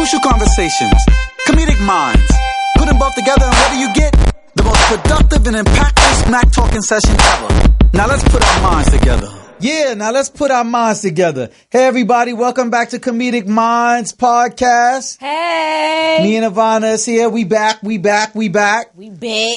Crucial conversations, comedic minds. Put them both together and what do you get? The most productive and impactful smack talking session ever. Now let's put our minds together. Yeah, now let's put our minds together. Hey everybody, welcome back to Comedic Minds Podcast. Hey. Me and Ivana is here. We back. We big.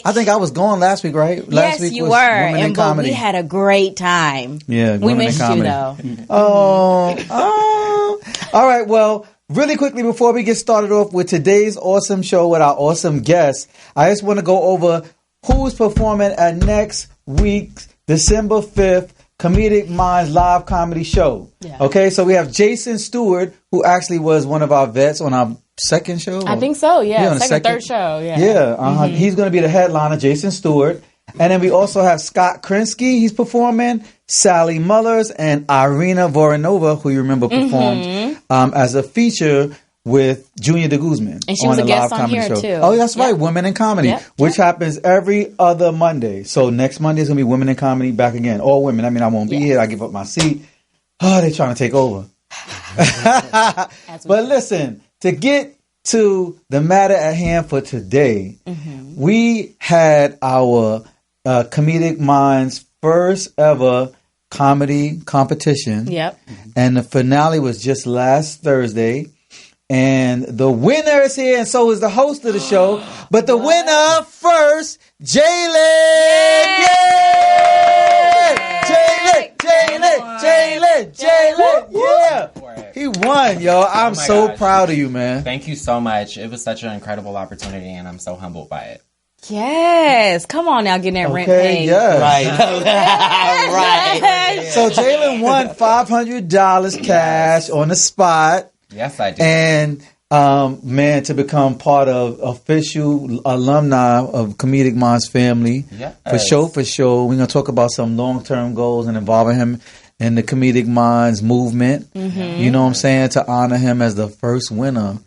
I think I was gone last week, right? Last week you was were. Women in Comedy. We had a great time. Yeah, we missed you though. Oh. All right, well, really quickly before we get started off with today's awesome show with our awesome guests, I just want to go over who's performing at next week's December 5th Comedic Minds Live Comedy show. Yeah. Okay, so we have Jason Stewart, who actually was one of our vets on our second show. I think so, yeah. Second, third show, yeah. Yeah, mm-hmm. He's going to be the headliner, Jason Stewart. And then we also have Scott Krinsky, he's performing, Sally Mullers, and Irina Voronova, who you remember performed as a feature with Junior de Guzman. And she was a guest on here, show. too. Oh, that's right, Women in Comedy, which happens every other Monday. So next Monday is going to be Women in Comedy back again. All women. I mean, I won't be here. I give up my seat. Oh, they're trying to take over. But listen, to get to the matter at hand for today, we had our Comedic Minds first ever comedy competition. Yep. And the finale was just last Thursday. And the winner is here, and so is the host of the show. But the winner first, Jaylin! Jaylin! Yeah! He won, yo. I'm so proud of you, man. Thank you so much. It was such an incredible opportunity, and I'm so humbled by it. Yes. Come on now, getting that rent paid. Yes. Right. So Jaylin won $500 cash on the spot. Yes, I did. And, man, to become part of official alumni of Comedic Minds family. Yes. For sure. We're going to talk about some long-term goals and involving him in the Comedic Minds movement. You know what I'm saying? To honor him as the first winner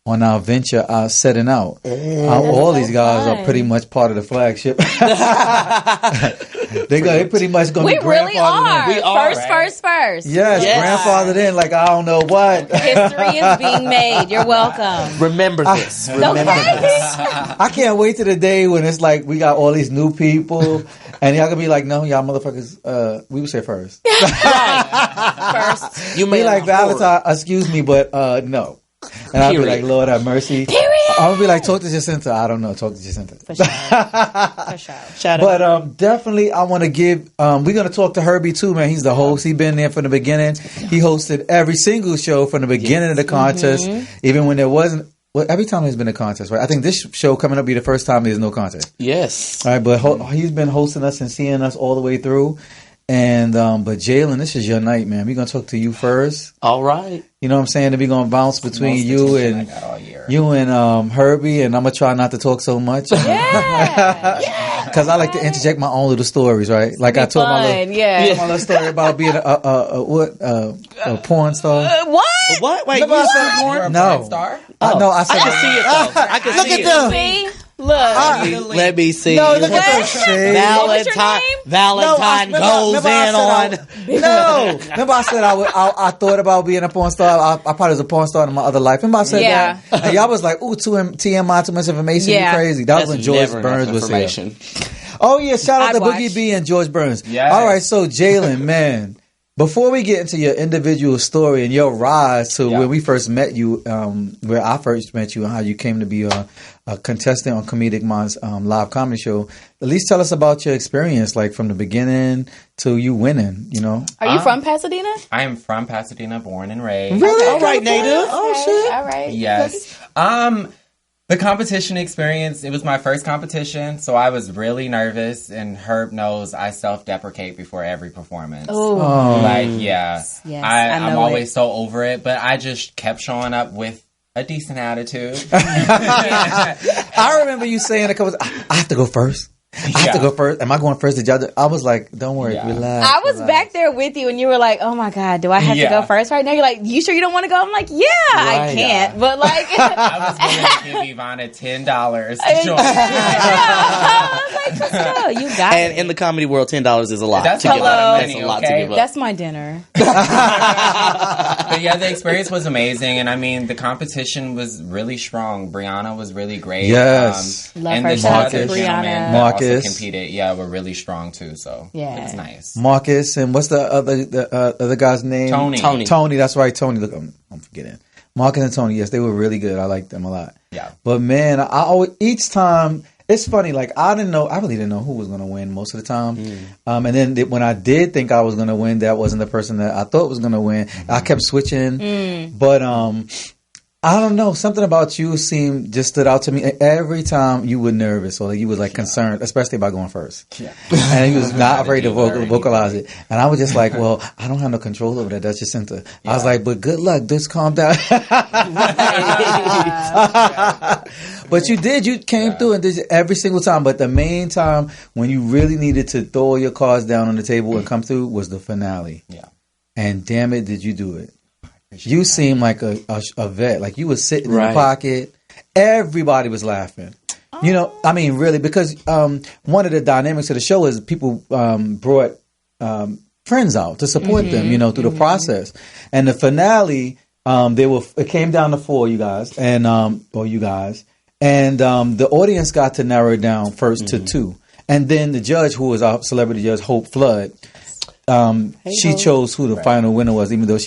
on our venture setting out. All these guys are pretty much part of the flagship. They pretty much going to be grandfathered really are. We are. First. Yes, grandfathered in like I don't know what. History is being made. You're welcome. Remember this. I can't wait to the day when it's like we got all these new people and y'all gonna be like, no, y'all motherfuckers, we would say first. Right. First. You may like VaLentine, excuse me, but no. And I'll be like, Lord have mercy. Period. I'm going to be like, talk to Jacinta. I don't know. Talk to Jacinta. For sure. Shout out. But definitely, I want to give, we're going to talk to Herby too, man. He's the host. He's been there from the beginning. He hosted every single show from the beginning of the contest, even when there wasn't. Well, every time there's been a contest, right? I think this show coming up will be the first time there's no contest. Yes. All right, but he's been hosting us and seeing us all the way through. And but Jaylin, this is your night, man. We're gonna talk to you first. All right. You know what I'm saying? Then we're gonna bounce between you and Herby, and I'm gonna try not to talk so much. Yeah. Because I like to interject my own little stories, right? Like I told my little story about being a porn star. What? Wait, you said porn? No. Star? No, I said I can see it though. I can look see at them. See? Look. Let me see. No, look at those shades. VaLentine goes in on. No, remember I said I thought about being a porn star. I probably was a porn star in my other life. Remember I said that? And y'all was like, ooh, TMI, too much information. You crazy. That was when George Burns was here. Oh yeah, shout out to Boogie B and George Burns. Yes. All right, so Jaylin, man. Before we get into your individual story and your rise to when we first met you, where I first met you and how you came to be a contestant on Comedic Minds live comedy show, at least tell us about your experience, like from the beginning to you winning, you know? Are you from Pasadena? I am from Pasadena, born and raised. Really? All right, native. Oh, shit. All right. Yes. The competition experience, it was my first competition, so I was really nervous, and Herb knows I self-deprecate before every performance. Oh. Like, yeah. Yes, I'm always so over it, but I just kept showing up with a decent attitude. I remember you saying a couple I have to go first. I have to go first. Am I going first? Did y'all? I was like, don't worry, relax. I was relax. back there with you, and you were like, "Oh my god, do I have to go first right now?" You're like, "You sure you don't want to go?" I'm like, "Yeah, I can't." But like, I was going to give Ivana $10 to join. I was like, "Just go. You got And it." in the comedy world, $10 is a lot. That's to a give lot up. of That's money, a lot okay? to give up. That's my dinner. But yeah, the experience was amazing, and I mean, the competition was really strong. Brianna was really great. Yes. Love and her. the Shout out to other gentlemen Brianna. that also Marcus. competed, were really strong too. So Yeah. it was nice. Marcus and what's the other guy's name? Tony. That's right. Tony. Look, I'm forgetting. Marcus and Tony. Yes, they were really good. I liked them a lot. Yeah. But man, I always each time. It's funny, like I really didn't know who was going to win most of the time. And then when I did think I was going to win, that wasn't the person that I thought was going to win. I kept switching, but I don't know, something about you just stood out to me. Every time you were nervous or you was like concerned, especially about going first. Yeah. And you was not afraid to vocalize it. And I was just like, well, I don't have no control over that. That's your center. I was like, but good luck. Just calm down. But you did. You came through and did it every single time. But the main time when you really needed to throw your cards down on the table and come through was the finale. Yeah. And damn it, did you do it. You seem like a vet. Like you was sitting in the pocket. Everybody was laughing. You know, I mean, really, because one of the dynamics of the show is people brought friends out to support them, you know, through the process. And the finale, it came down to 4 you guys, and you guys, and the audience got to narrow it down first to 2, and then the judge, who was our celebrity judge, Hope Flood, she chose who the final winner was, even though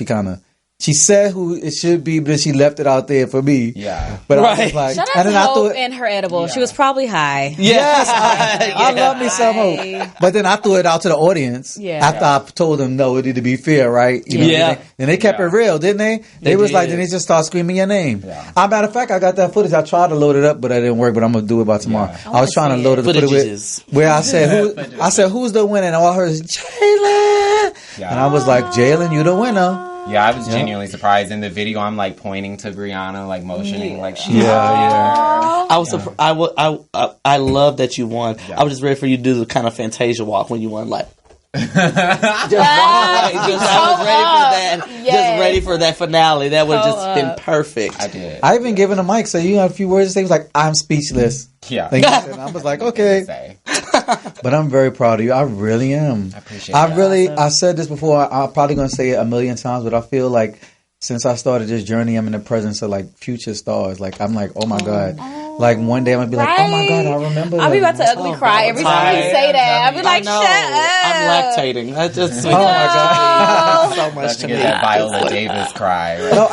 she said who it should be, but then she left it out there for me. Yeah. But I was like, shout out to Hope and her edible. She was probably high. Yes. I love me some Hope. But then I threw it out to the audience after I told them, no, it needed to be fair, right? You know, and they kept it real, didn't they? They was like, then they just start screaming your name. Yeah. As a matter of fact, I got that footage. I tried to load it up, but it didn't work, but I'm going to do it by tomorrow. I was trying to load it, put it with, where I said, who's the winner? And all I heard is, Jaylin. And I was like, Jaylin, you the winner. Yeah, I was genuinely surprised. In the video, I'm like pointing to Brianna, like motioning, like she. I was. I love that you won. I was just ready for you to do the kind of Fantasia walk when you won, like. I was ready for that. Yes. Just ready for that finale. That would have just been perfect. I did. I even given a mic, so you had a few words to say. He was like, I'm speechless. Yeah. And I was like, okay. But I'm very proud of you. I really am. I appreciate that. I said this before. I'm probably going to say it a million times, but I feel like since I started this journey, I'm in the presence of like future stars. Like, I'm like, oh my God. Like one day I'm going to be like, oh my God, I remember. I'll be about to ugly cry every time you say that. I'll be like, shut up. I'm lactating. That just oh my God. so much to me. That Viola Davis cry. Right? No,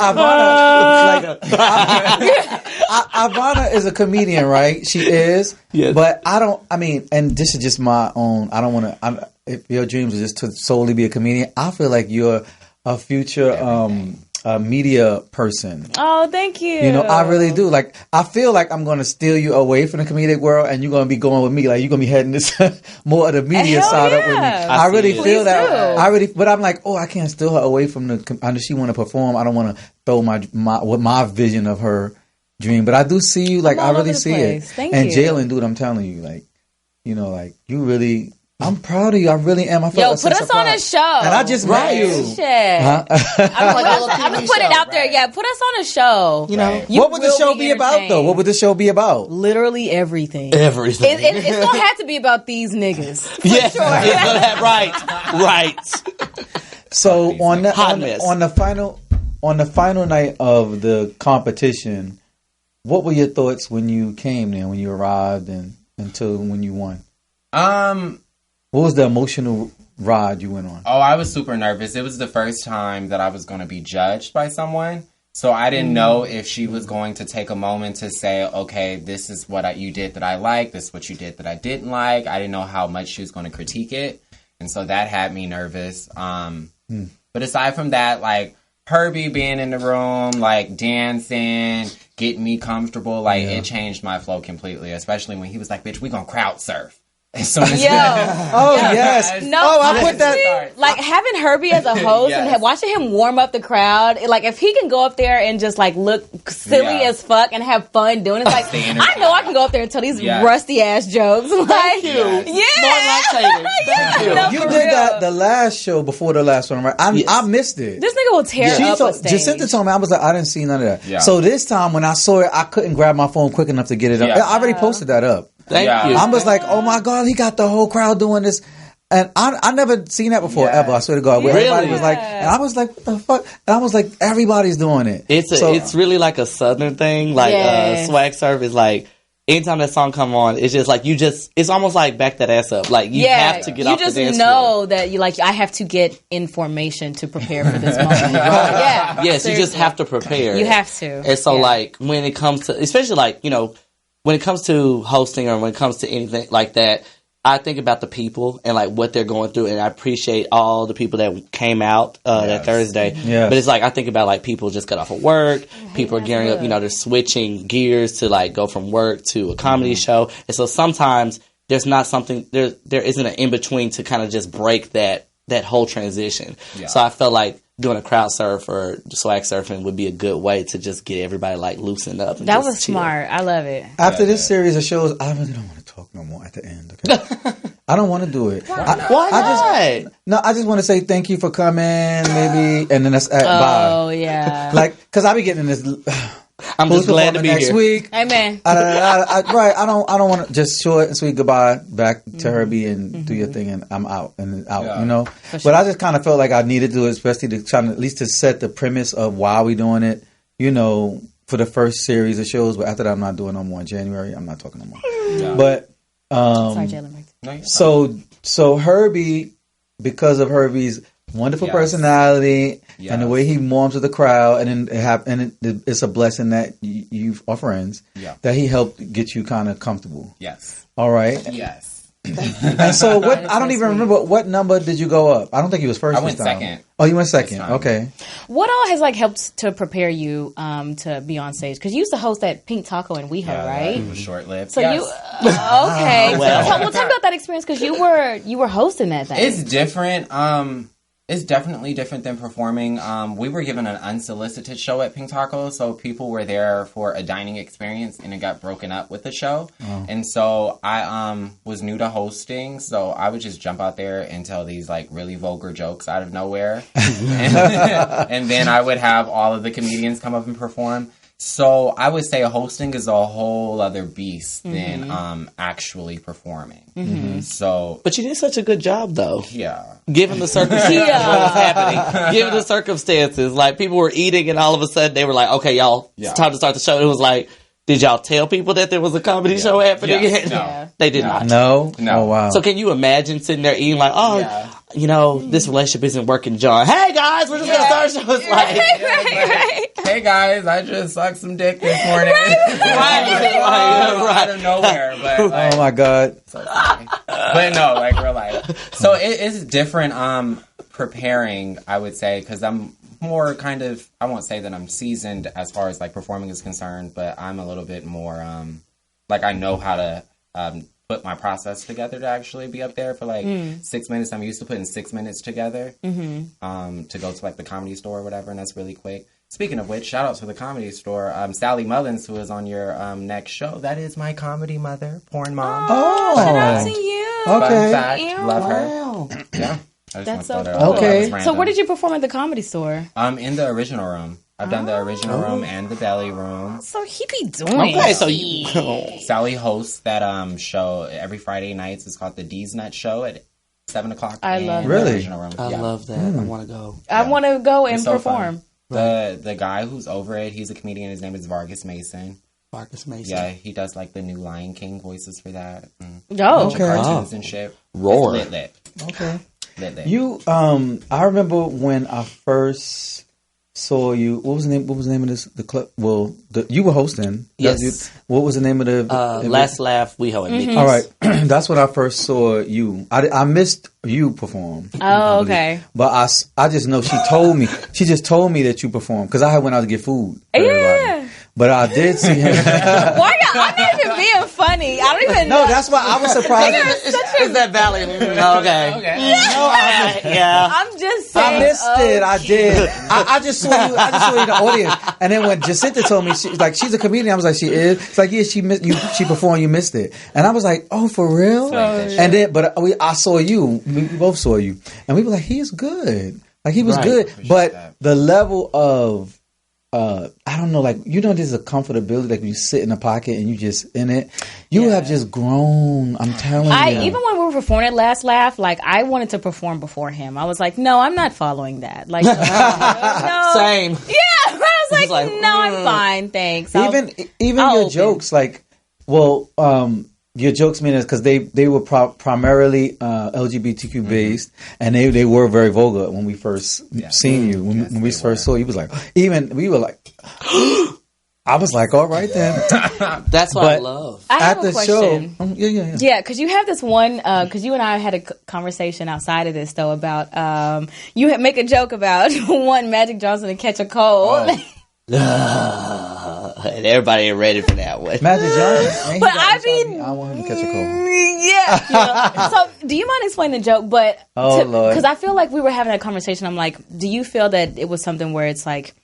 Ivana is a comedian, right? She is. Yes. But and this is just my own, I don't want to, if your dreams are just to solely be a comedian, I feel like you're a future a media person. Oh, thank you. You know, I really do. Like, I feel like I'm going to steal you away from the comedic world, and you're going to be going with me. Like, you're going to be heading this more of the media side up with me. I really feel that. But I'm like, oh, I can't steal her away from the. I know she want to perform. I don't want to throw my vision of her dream. But I do see you. Like, I really see it. Thank and you. Jaylin, dude, I'm telling you, like, you know, like you really. I'm proud of you. I really am. I feel put us on a show. And I just met you. Shit. I'm gonna put it out there. Yeah, put us on a show. You know, what would the show be about, though? What would the show be about? Literally everything. Everything. It's gonna have to be about these niggas. Yes, sure. right. So on the final night of the competition, what were your thoughts when you came there, when you arrived, and until when you won? What was the emotional ride you went on? Oh, I was super nervous. It was the first time that I was going to be judged by someone. So I didn't know if she was going to take a moment to say, okay, this is what you did that I like. This is what you did that I didn't like. I didn't know how much she was going to critique it. And so that had me nervous. But aside from that, like Herby being in the room, like dancing, getting me comfortable, like it changed my flow completely. Especially when he was like, bitch, we going to crowd surf. As soon as yes. No, I put that. Like having Herby as a host and watching him warm up the crowd. Like if he can go up there and just like look silly as fuck and have fun doing it, it's like I know I can go up there and tell these rusty ass jokes. Like, Thank you. You did that the last show before the last one, right? I missed it. This nigga will tear up a stage. Jacinta told me, I was like, I didn't see none of that. Yeah. So this time when I saw it, I couldn't grab my phone quick enough to get it up. I already posted that up. Thank you. I was like, oh my God, he got the whole crowd doing this. And I never seen that before ever. I swear to God. Where everybody was like, and I was like, what the fuck? And I was like, everybody's doing it. It's really like a Southern thing. Like swag surf is like, anytime that song come on, it's just like it's almost like back that ass up. Like you have to get off the dance floor. You just know that you like. I have to get information to prepare for this moment. Yes, seriously. You just have to prepare. You have to. And so like when it comes to, especially like when it comes to hosting or when it comes to anything like that, I think about the people and like what they're going through, and I appreciate all the people that came out that Thursday. Yeah. But it's like I think about like people just got off of work, people are gearing up, they're switching gears to like go from work to a comedy show, and so sometimes there's not something there isn't an in between to kind of just break that whole transition. Yeah. So I felt like doing a crowd surf or swag surfing would be a good way to just get everybody like loosened up. And that was chill. Smart. I love it. After this series of shows, I really don't want to talk no more at the end. Okay? I don't want to do it. Why not? I just want to say thank you for coming, maybe, and then that's bye. Oh yeah. Like, because I be getting this. I'm just glad to be next here. Week. Amen. Right. I don't want to just short and sweet goodbye back to Herby and do your thing and I'm out and out. Sure. But I just kind of felt like I needed to do it, especially to try to at least to set the premise of why we doing it. For the first series of shows. But after that, I'm not doing no more in January. I'm not talking no more. Yeah. But sorry, Jaylin. So Herby, because of Herby's wonderful personality and the way he warms with the crowd, and it's a blessing that you are friends that he helped get you kind of comfortable. Yes. All right. Yes. And so I don't even remember what number did you go up. I don't think he was first. I went second. Oh, you went second. Okay. What all has like helped to prepare you to be on stage? Because you used to host at Pink Taco in WeHo, right? It was short lived. So you okay? Well, talk about that experience because you were hosting that thing. It's different. It's definitely different than performing. We were given an unsolicited show at Pink Taco, so people were there for a dining experience, and it got broken up with the show. Oh. And so I was new to hosting, so I would just jump out there and tell these like really vulgar jokes out of nowhere, and then I would have all of the comedians come up and perform. So I would say hosting is a whole other beast than actually performing. Mm-hmm. So, but you did such a good job, though. Yeah, given the circumstances, what was happening, given the circumstances, like people were eating, and all of a sudden they were like, "Okay, y'all, it's time to start the show." It was like, did y'all tell people that there was a comedy show happening? Yeah. No. They did not. No. Oh wow. So can you imagine sitting there eating like, this relationship isn't working, John. Hey guys, we're just gonna start a show. It's like, hey guys, I just sucked some dick this morning. Right. Out of nowhere. But like, oh my God. So but no, like real life. So it's different. Preparing, I would say, because I'm more kind of, I won't say that I'm seasoned as far as like performing is concerned, but I'm a little bit more like I know how to put my process together to actually be up there for like 6 minutes. I'm used to putting 6 minutes together to go to like the Comedy Store or whatever, and that's really quick. Speaking of which, shout out to the Comedy Store. Sally Mullins, who is on your next show, that is my comedy mother, porn mom. Oh, shout out to you. Okay. Fun fact, love her. Yeah. That's so cool. Okay. So where did you perform at the Comedy Store? In the original room. I've done the original room and the belly room. So he be doing okay, so Sally hosts that show every Friday nights. It's called the D's Nut Show at 7 o'clock. I love really? The original room. I love that. I want to go. I want to go and perform. The guy who's over it, he's a comedian. His name is Vargas Mason. Vargas Mason. Yeah, he does like the new Lion King voices for that. Oh, okay. Cartoons and shit. Roar. Lit. Okay. Lit. You, I remember when I first saw you. What was the name of this? The club. Well, you were hosting. Yes. What was the name of the? Last Laugh WeHo at Mickey's. All right, that's when I first saw you. I missed you perform. Oh, okay. But I just know she told me. She just told me that you performed because I went out to get food. For everybody. But I did see him. Why? I'm not even being funny. I don't even know. No, that's why I was surprised. Is that valid? Okay. Yeah. I'm just saying. I missed it. I did. I just saw you. I just saw you in the audience. And then when Jacinta told me, she's a comedian. I was like, she is. It's like, yeah, she performed. You missed it. And I was like, oh, for real? And then, but I saw you. We both saw you, and we were like, he is good. Like he was good, but the level of I don't know, like, there's a comfortability, like when you sit in a pocket and you just in it. You have just grown. I'm telling you. Even when we were performing at Last Laugh, like, I wanted to perform before him. I was like, no, I'm not following that. Like, no. Same. Yeah, I was like, no, I'm fine, thanks. Even your jokes, like, your jokes mean is because they were primarily LGBTQ based, and they were very vulgar when we first seen you. When we first saw you, was like, even we were like, I was like, all right then. That's what I love. I have a question. Show, yeah, because you have this one. Because you and I had a conversation outside of this though about you make a joke about wanting Magic Johnson to catch a cold. And everybody ain't ready for that one. Magic Johnson. But I mean, I want him to catch a cold. Yeah. So, do you mind explaining the joke? But Lord, because I feel like we were having that conversation. I'm like, do you feel that it was something where it's like,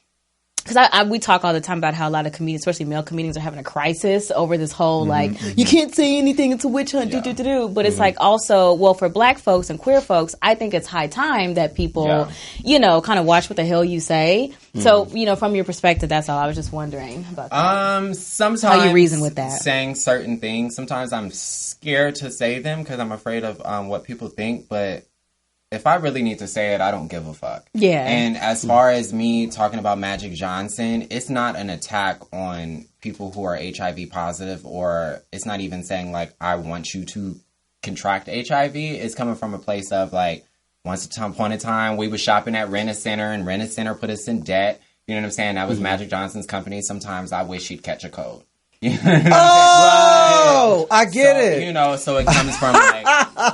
because we talk all the time about how a lot of comedians, especially male comedians, are having a crisis over this whole you can't say anything, it's a witch hunt, But it's like also, well, for black folks and queer folks, I think it's high time that people, kind of watch what the hell you say. So, from your perspective, that's all. I was just wondering about that. Sometimes how you reason with that. Saying certain things, sometimes I'm scared to say them because I'm afraid of what people think, but if I really need to say it, I don't give a fuck. Yeah. And as far as me talking about Magic Johnson, it's not an attack on people who are HIV positive, or it's not even saying, like, I want you to contract HIV. It's coming from a place of, like, once upon a time, we was shopping at Rent-A-Center, and Rent-A-Center put us in debt. You know what I'm saying? That was Magic Johnson's company. Sometimes I wish he'd catch a cold. You know what I get it. So it comes from like.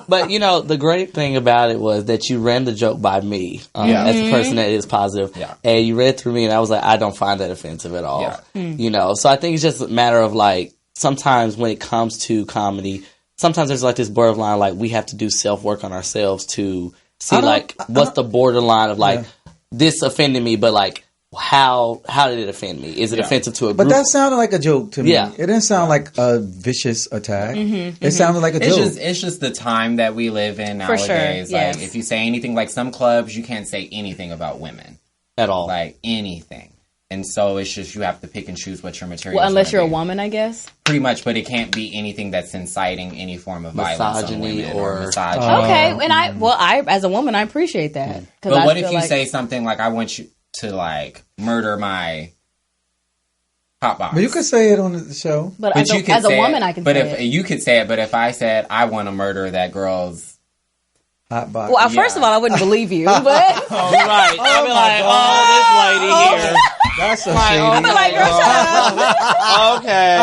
But the great thing about it was that you ran the joke by me as a person that is positive, and you read through me, and I was like, I don't find that offensive at all. So I think it's just a matter of, like, sometimes when it comes to comedy, sometimes there's like this borderline, like, we have to do self work on ourselves to see what's the borderline of like this offended me, but like. How did it offend me? Is it offensive to a group? But that sounded like a joke to me. Yeah. It didn't sound like a vicious attack. It sounded like a joke. It's just the time that we live in nowadays. For sure. Like, if you say anything, like some clubs, you can't say anything about women. At all. Like, anything. And so it's just, you have to pick and choose what your material is. Well, unless you're a woman, I guess. Pretty much, but it can't be anything that's inciting any form of violence on women or misogyny. Okay, and I as a woman, I appreciate that. But what if you say something like, I want you to, like, murder my hot box? But you could say it on the show. But as a woman, I can say it. But if you could say it, but if I said, I want to murder that girl's hot box. Well, first of all, I wouldn't believe you, but... Right. I'd be like, this lady here. That's so shady. I'd be like, girl, shut up. Okay.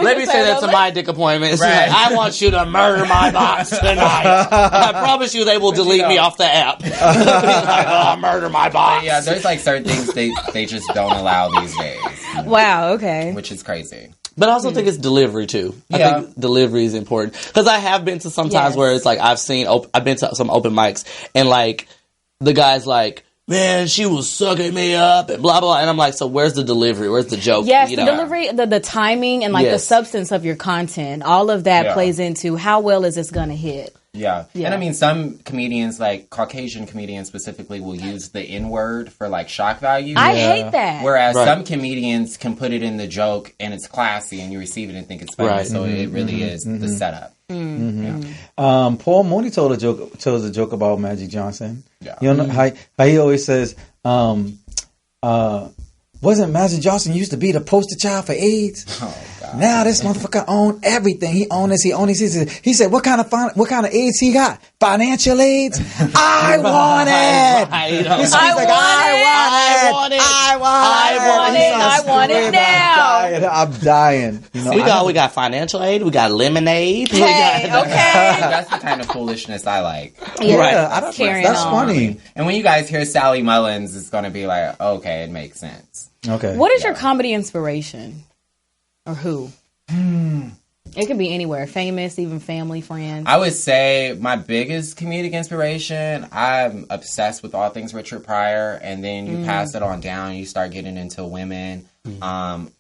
Let me say that to my dick appointment. Right. I want you to murder my box tonight. I promise you they will delete me off the app. Murder my box. Yeah, there's like certain things they just don't allow these days. Wow, okay. Which is crazy. But I also think it's delivery too. I think delivery is important because I have been to some times where it's like I've been to some open mics and like the guy's like, man, she was sucking me up and blah blah, and I'm like, so where's the delivery? Where's the joke? Yes, the delivery, the timing, and like the substance of your content. All of that plays into how well is this going to hit. Yeah. And I mean, some comedians, like Caucasian comedians specifically, will use the N-word for like shock value. I hate that. Whereas some comedians can put it in the joke and it's classy and you receive it and think it's funny. Right. So it really is the setup. Paul Mooney told a joke about Magic Johnson. Yeah. You know how he always says, wasn't Magic Johnson used to be the poster child for AIDS? Oh, God. Now this motherfucker own everything. He own this. He own this. He said, what kind of AIDS he got? Financial AIDS? I want it. I want it now. I'm dying. We got financial aid. We got lemonade. Okay. That's the kind of foolishness I like. Yeah, right. That's funny. And when you guys hear Sally Mullins, it's going to be like, okay, it makes sense. Okay. What is your comedy inspiration? Or who? It could be anywhere. Famous, even family, friends. I would say my biggest comedic inspiration, I'm obsessed with all things Richard Pryor, and then you pass it on down, you start getting into women.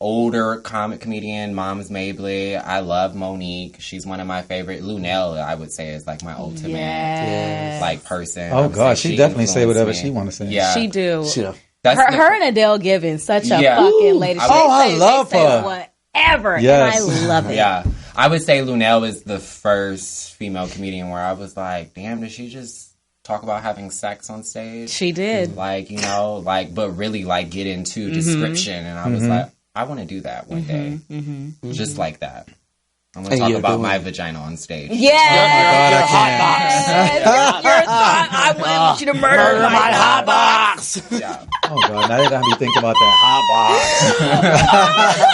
Older comic comedian, Moms Mabley. I love Monique. She's one of my favorite. Lunel, I would say, is like my ultimate like person. Oh gosh, she definitely say whatever she want to say. Yeah, she do. That's her and Adele Givens, such a fucking lady. I love her. Whatever. Yes. And I love it. Yeah. I would say Lunel was the first female comedian where I was like, damn, did she just talk about having sex on stage? She did. Like, you know, like, but really like get into description. And I was like, I want to do that one day. Just like that. I'm going to talk about my vagina on stage. Yeah. I want you to murder my hot box. Yeah. Oh God, now they got me thinking about that hot box.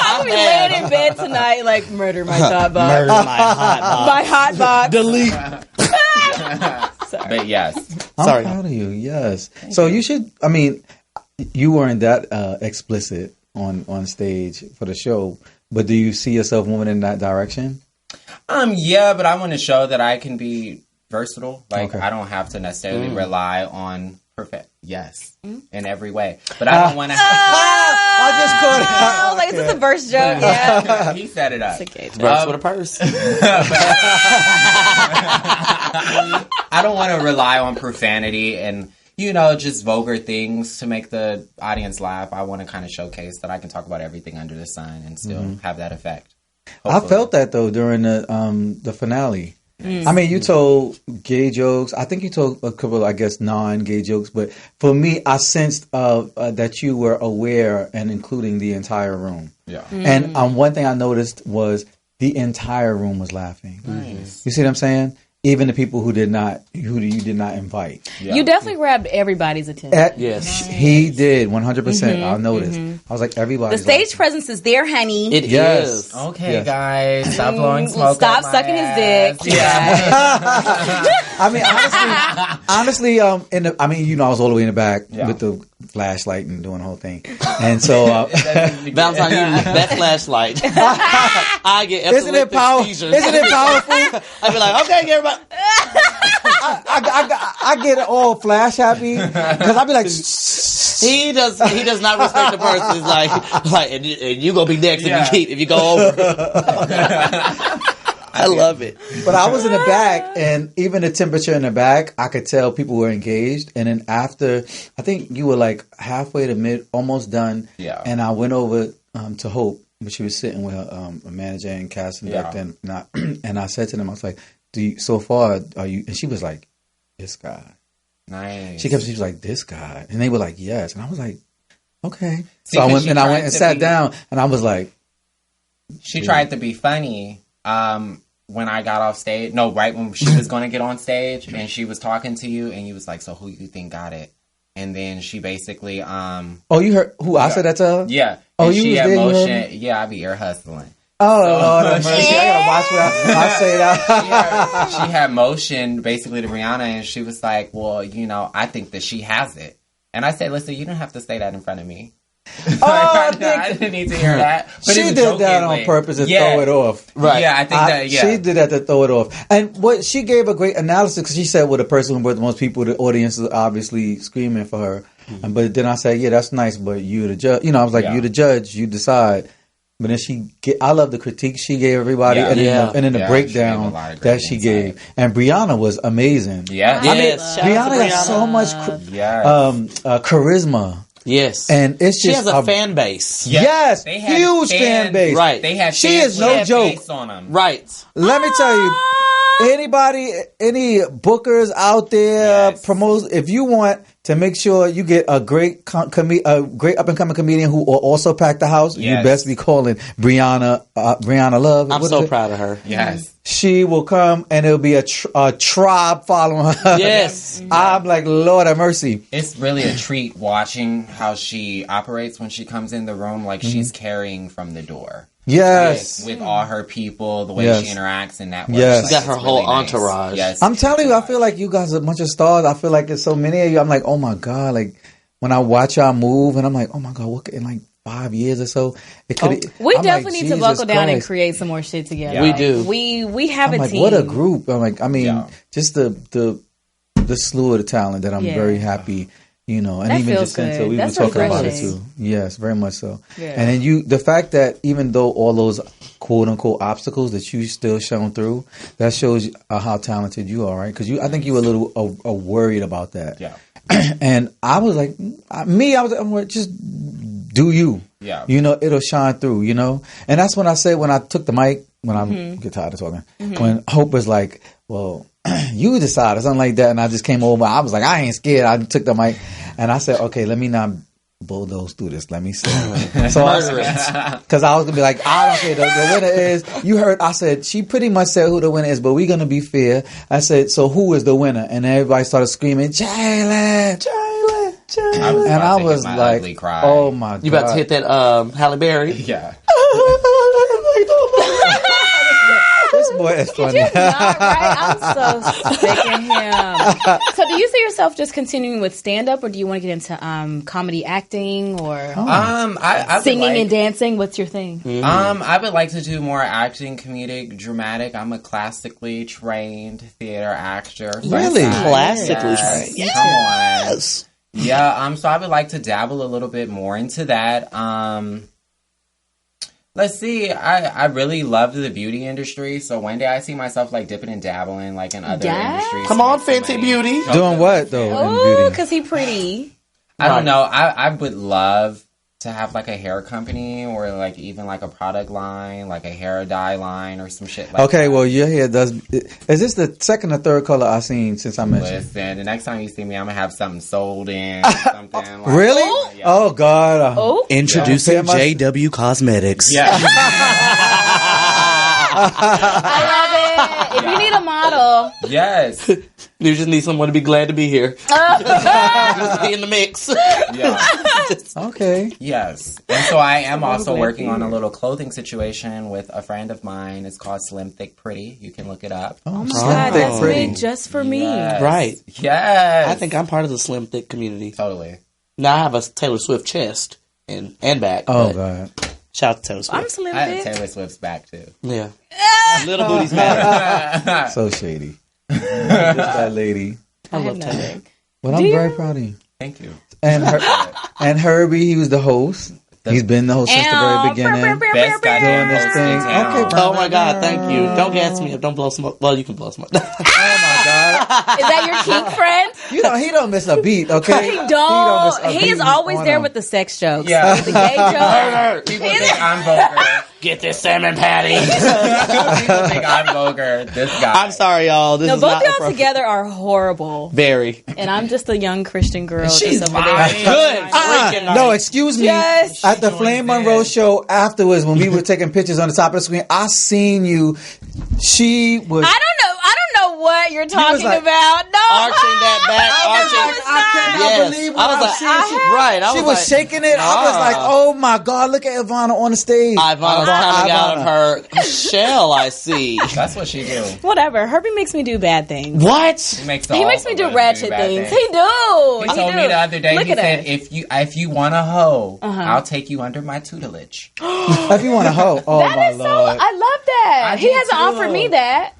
I'll be laying in bed tonight like, murder my hot box. Murder my hot box. My hot box. Delete. But yes. I'm proud of you, yes. So you should, I mean, you weren't that explicit on stage for the show, but do you see yourself moving in that direction? Yeah, but I want to show that I can be versatile. Like, I don't have to necessarily rely on perfect. Yes, in every way. But I don't want to. I just caught it. I was like, is this a verse joke? Yeah. He set it up. Verse with a purse. I don't want to rely on profanity and, you know, just vulgar things to make the audience laugh. I want to kind of showcase that I can talk about everything under the sun and still have that effect. Hopefully. I felt that though during the finale. I mean, you told gay jokes. I think you told a couple, I guess, non-gay jokes. But for me, I sensed that you were aware and including the entire room. Yeah. And one thing I noticed was the entire room was laughing. Nice. You see what I'm saying? Even the people who you did not invite. Yeah. You definitely grabbed everybody's attention. Yes, he did 100%. I noticed. I was like, everybody. The stage presence is there, honey. It is. Okay, guys, stop blowing smoke. Stop sucking his dick. Yeah. I mean, honestly, you know, I was all the way in the back with the flashlight and doing the whole thing, and so VaLentine, that flashlight. I get isn't it powerful? I'd be like, okay, everybody. I get all flash happy because I'd be like, he does not respect the person. It's like, and you gonna be next if you go over. I love it. But I was in the back, and even the temperature in the back, I could tell people were engaged. And then after, I think you were like halfway to almost done. Yeah. And I went over to Hope, but she was sitting with a manager and casting director, and I said to them, I was like, so far, are you? And she was like, this guy. Nice. She was like, this guy, and they were like, yes, and I was like, okay. So I went and sat down, and I was like, she tried to be funny. When I got off stage, right when she was going to get on stage, and she was talking to you, and you was like, so who you think got it? And then she basically, oh, you heard who I said that to her? Yeah. Oh, and you she was had there, motion. Yeah, I be ear hustling. Oh, Lord have mercy. I gotta watch what I say that. She had motion basically to Rihanna, and she was like, well, you know, I think that she has it. And I said, listen, you don't have to say that in front of me. I didn't need to hear that. But she did that on purpose to throw it off. Right. Yeah, I think she did that to throw it off. And what she gave a great analysis because she said, well, the person who brought the most people, the audience is obviously screaming for her. But then I said, yeah, that's nice, but you the judge. You know, I was like, you the judge, you decide. But then I love the critique she gave everybody, and then the breakdown that she gave. And Brianna was amazing. Yeah, Brianna got so much charisma. Yes, and it's she just has a fan base. Yes, huge fan base. Right, she is no joke. On them. Right. Let me tell you, any bookers out there promote if you want to make sure you get a great up and coming comedian who will also pack the house. You best be calling Brianna Love. I'm so proud of her. Yes. She will come and it'll be a tribe following her. Yes. I'm like, Lord have mercy. It's really a treat watching how she operates when she comes in the room. Like she's carrying from the door. Yes. With all her people, the way she interacts and networks. Yes. She's got her whole entourage. Yes. I'm telling you, I feel like you guys are a bunch of stars. I feel like there's so many of you. I'm like, oh my God. Like when I watch y'all move and I'm like, oh my God, and like 5 years or so. It could. We definitely need to buckle down and create some more shit together. Yeah. We do. We have a team. What a group! Just the slew of the talent that I'm very happy. And that even Jacinta, we were talking about it too. Yes, very much so. Yeah. And then the fact that even though all those quote unquote obstacles that you still shown through, that shows how talented you are, right? Because I think you were a little worried about that. Yeah. And I was like, I'm like, just do you. Yeah. It'll shine through, And that's when I said, when I took the mic, when I get tired of talking, when Hope was like, well, you decide or something like that. And I just came over. I was like, I ain't scared. I took the mic and I said, okay, let me not bulldoze through this. Let me see. So because I was gonna be like, I don't care. The winner is, you heard, I said, she pretty much said who the winner is, but we're gonna be fair. I said, so who is the winner? And everybody started screaming, Jaylin. And I was like, oh my God. You about to hit that Halle Berry? Yeah. This boy is funny. You're not right. I'm so sick of him. So do you see yourself just continuing with stand-up, or do you want to get into comedy acting or I singing and dancing? What's your thing? I would like to do more acting, comedic, dramatic. I'm a classically trained theater actor. Really? Classically trained? Yes. Come on. Yeah, so I would like to dabble a little bit more into that. Let's see. I really love the beauty industry, so one day I see myself like dipping and dabbling like in other industries. Come on, Fenty Beauty. Doing what though? Oh, because he pretty. I don't know. I would love to have like a hair company or like even like a product line, like a hair dye line or some shit like that. Well, your hair does. Is this the second or third color I've seen since I met you? Listen, the next time you see me, I'm gonna have something sold in. Something like really? That. Yeah. Oh God! Introducing JW Cosmetics. Yeah. I love it. If you need a model, yes. You just need someone to be glad to be here. Just be in the mix. Yeah. Okay. Yes. And so I am also working on a little clothing situation with a friend of mine. It's called Slim Thick Pretty. You can look it up. Oh my God, that's made just for me. Yes. Right. Yes. I think I'm part of the Slim Thick community. Totally. Now I have a Taylor Swift chest and back. Oh God. Shout out to Taylor Swift. I'm Slim I have Thick. Taylor Swift's back too. Yeah. Little booties matter. So shady. Just that lady. I love Taylor. But I'm very proud of you. Thank you. And Herby, he was the host. He's been the host since the very beginning. Best guy doing this thing. Okay, Oh my God, thank you. Don't gas me up. Don't blow smoke. Well, you can blow smoke. Oh my God. Is that your kink friend? He don't miss a beat, okay? He don't. miss a He's beat always on there him. with the sex jokes. Yeah. With the gay jokes. People think I'm vulgar. Get this salmon patty. People think I'm vulgar. This guy. I'm sorry, y'all. This No, is both not y'all appropriate. together are horrible. Very. And I'm just a young Christian girl. She's just over fine. there. Good. Freaking No, nice. excuse me. Yes. At the Flame Monroe show afterwards, when we were taking pictures on the top of the screen, I seen you. She was. I don't know what you're talking like, about. No. Arching that back. I cannot believe what I was I'm like, seeing. right. I She was was like, shaking it. I was like, oh my God, look at Ivana on the stage. Ivana's coming out of her shell, I see. That's what she do. Whatever. Herbie makes me do bad things. What? He makes me do ratchet bad things. He do. He told me the other day, Look he at said, us. if you want a hoe, I'll take you under my tutelage. If you want to hoe, oh That my is so. Lord. I love that. I He do hasn't too. offered me that.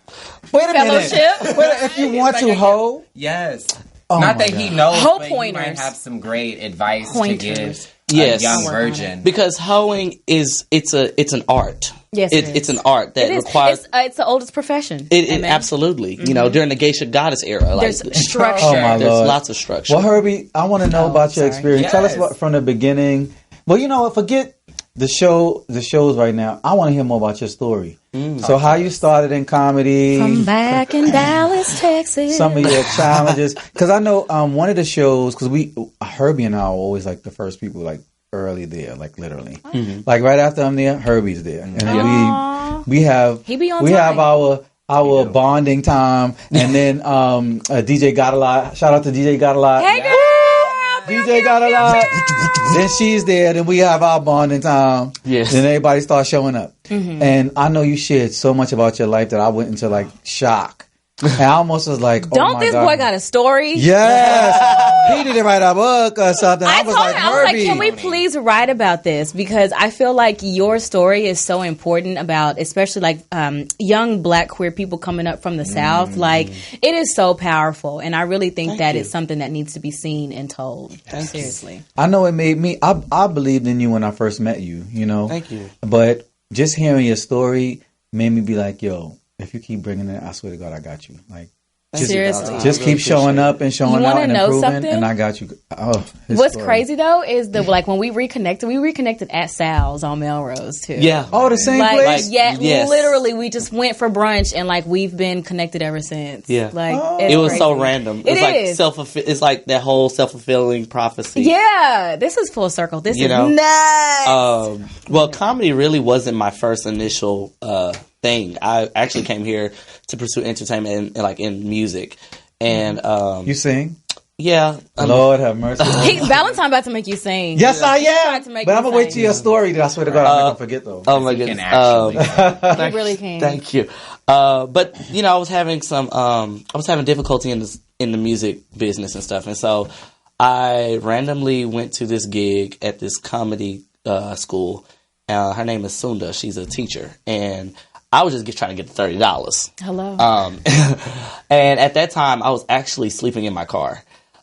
Wait a minute. Fellowship. Wait, if you want to hoe, Yes. Oh Not my that God. he knows, Hoe but pointers. he might have some great advice Pointers. to give Yes. a young I'll work on virgin. Because hoeing it's an art. Yes, it is. It's an art that It is. requires. It's the oldest profession. It Amen. absolutely. You know, during the geisha goddess era, like There's structure. Oh, my there's Lord. lots of structure. well, Herbie, I want to know about your sorry. experience. Tell us Yes. what from the beginning. Well, you know what? Forget the shows right now. I want to hear more about your story. So, how you started in comedy? From back in Dallas, Texas. Some of your challenges, because I know one of the shows, because Herbie and I are always like the first people like early there, like literally, like right after I'm there, Herbie's there, and then we have He be on we have time. our bonding time, and then DJ Got a Lot. Shout out to DJ Got a Lot. Hey, girl. DJ Got a Lot. Then she's there. Then we have our bonding time. Yes. Then everybody starts showing up. And I know you shared so much about your life that I went into like shock. And I almost was like, oh Don't my this God. boy got a story? Yes. He need to write a book or something. I was told like, him, I was like, Herby. can we please write about this? Because I feel like your story is so important about, especially like young Black queer people coming up from the South. Like, it is so powerful. And I really think that it's something that needs to be seen and told. Seriously. I know it made me, I believed in you when I first met you, you know? Thank you. But just hearing your story made me be like, yo, if you keep bringing it, I swear to God, I got you. Like, Seriously. just keep showing up and showing You out wanna and know improving, something? and I got you. Oh, his What's story. crazy though is like when we reconnected at Sal's on Melrose too. Yeah. Oh, the same Like, place? yeah, literally, we just went for brunch and like we've been connected ever since. Yeah. like It was so crazy. random. It It's is. like it's like that whole self-fulfilling prophecy. Yeah, this is full circle. This You is know? nuts. Well, comedy really wasn't my first initial thing. I actually came here to pursue entertainment and like in music. And You sing? yeah, Lord have mercy. VaLentine about to make you sing. Yes, I tried to am. make But me I'm going to wait sing. till your story that I swear to God I'm not going to forget, though. oh my He goodness, can actually. You really can. Thank you. But you know, I was having difficulty in the music business and stuff, and so I randomly went to this gig at this comedy school. Her name is Sunda. She's a teacher, and I was just trying to get $30. Hello. And at that time, I was actually sleeping in my car.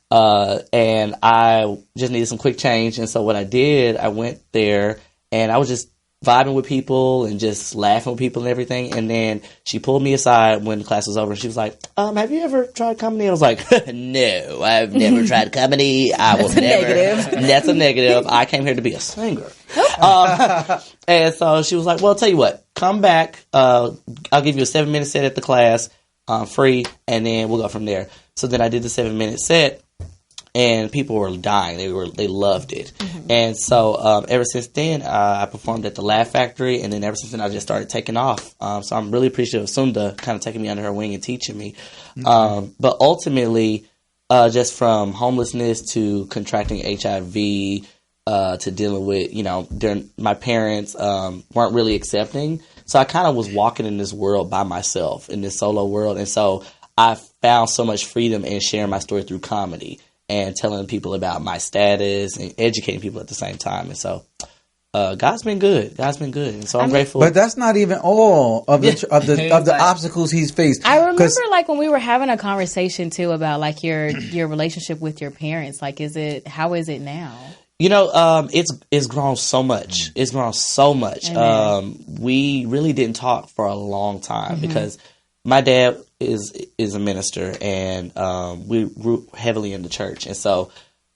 And I just needed some quick change. And so what I did, I went there and I was just vibing with people and just laughing with people and everything. And then she pulled me aside when the class was over and she was like, have you ever tried comedy? I was like, no, I've never tried comedy. I will never. negative. That's a negative. I came here to be a singer. And so she was like, well, I'll tell you what, come back. I'll give you a 7-minute set at the class, free, and then we'll go from there. So then I did the 7-minute set. And people were dying. They loved it. Mm-hmm. And so ever since then, I performed at the Laugh Factory. And then ever since then, I just started taking off. So I'm really appreciative of Sunda kind of taking me under her wing and teaching me. Mm-hmm. But ultimately, just from homelessness to contracting HIV to dealing with, my parents weren't really accepting. So I kind of was walking in this world by myself, in this solo world. And so I found so much freedom in sharing my story through comedy. And telling people about my status and educating people at the same time. And so God's been good. God's been good. And so I'm grateful. But that's not even all of the obstacles he's faced. I remember like when we were having a conversation too about like your relationship with your parents. Like, how is it now? It's grown so much. It's grown so much. We really didn't talk for a long time because my dad is a minister, and we grew heavily in the church. And so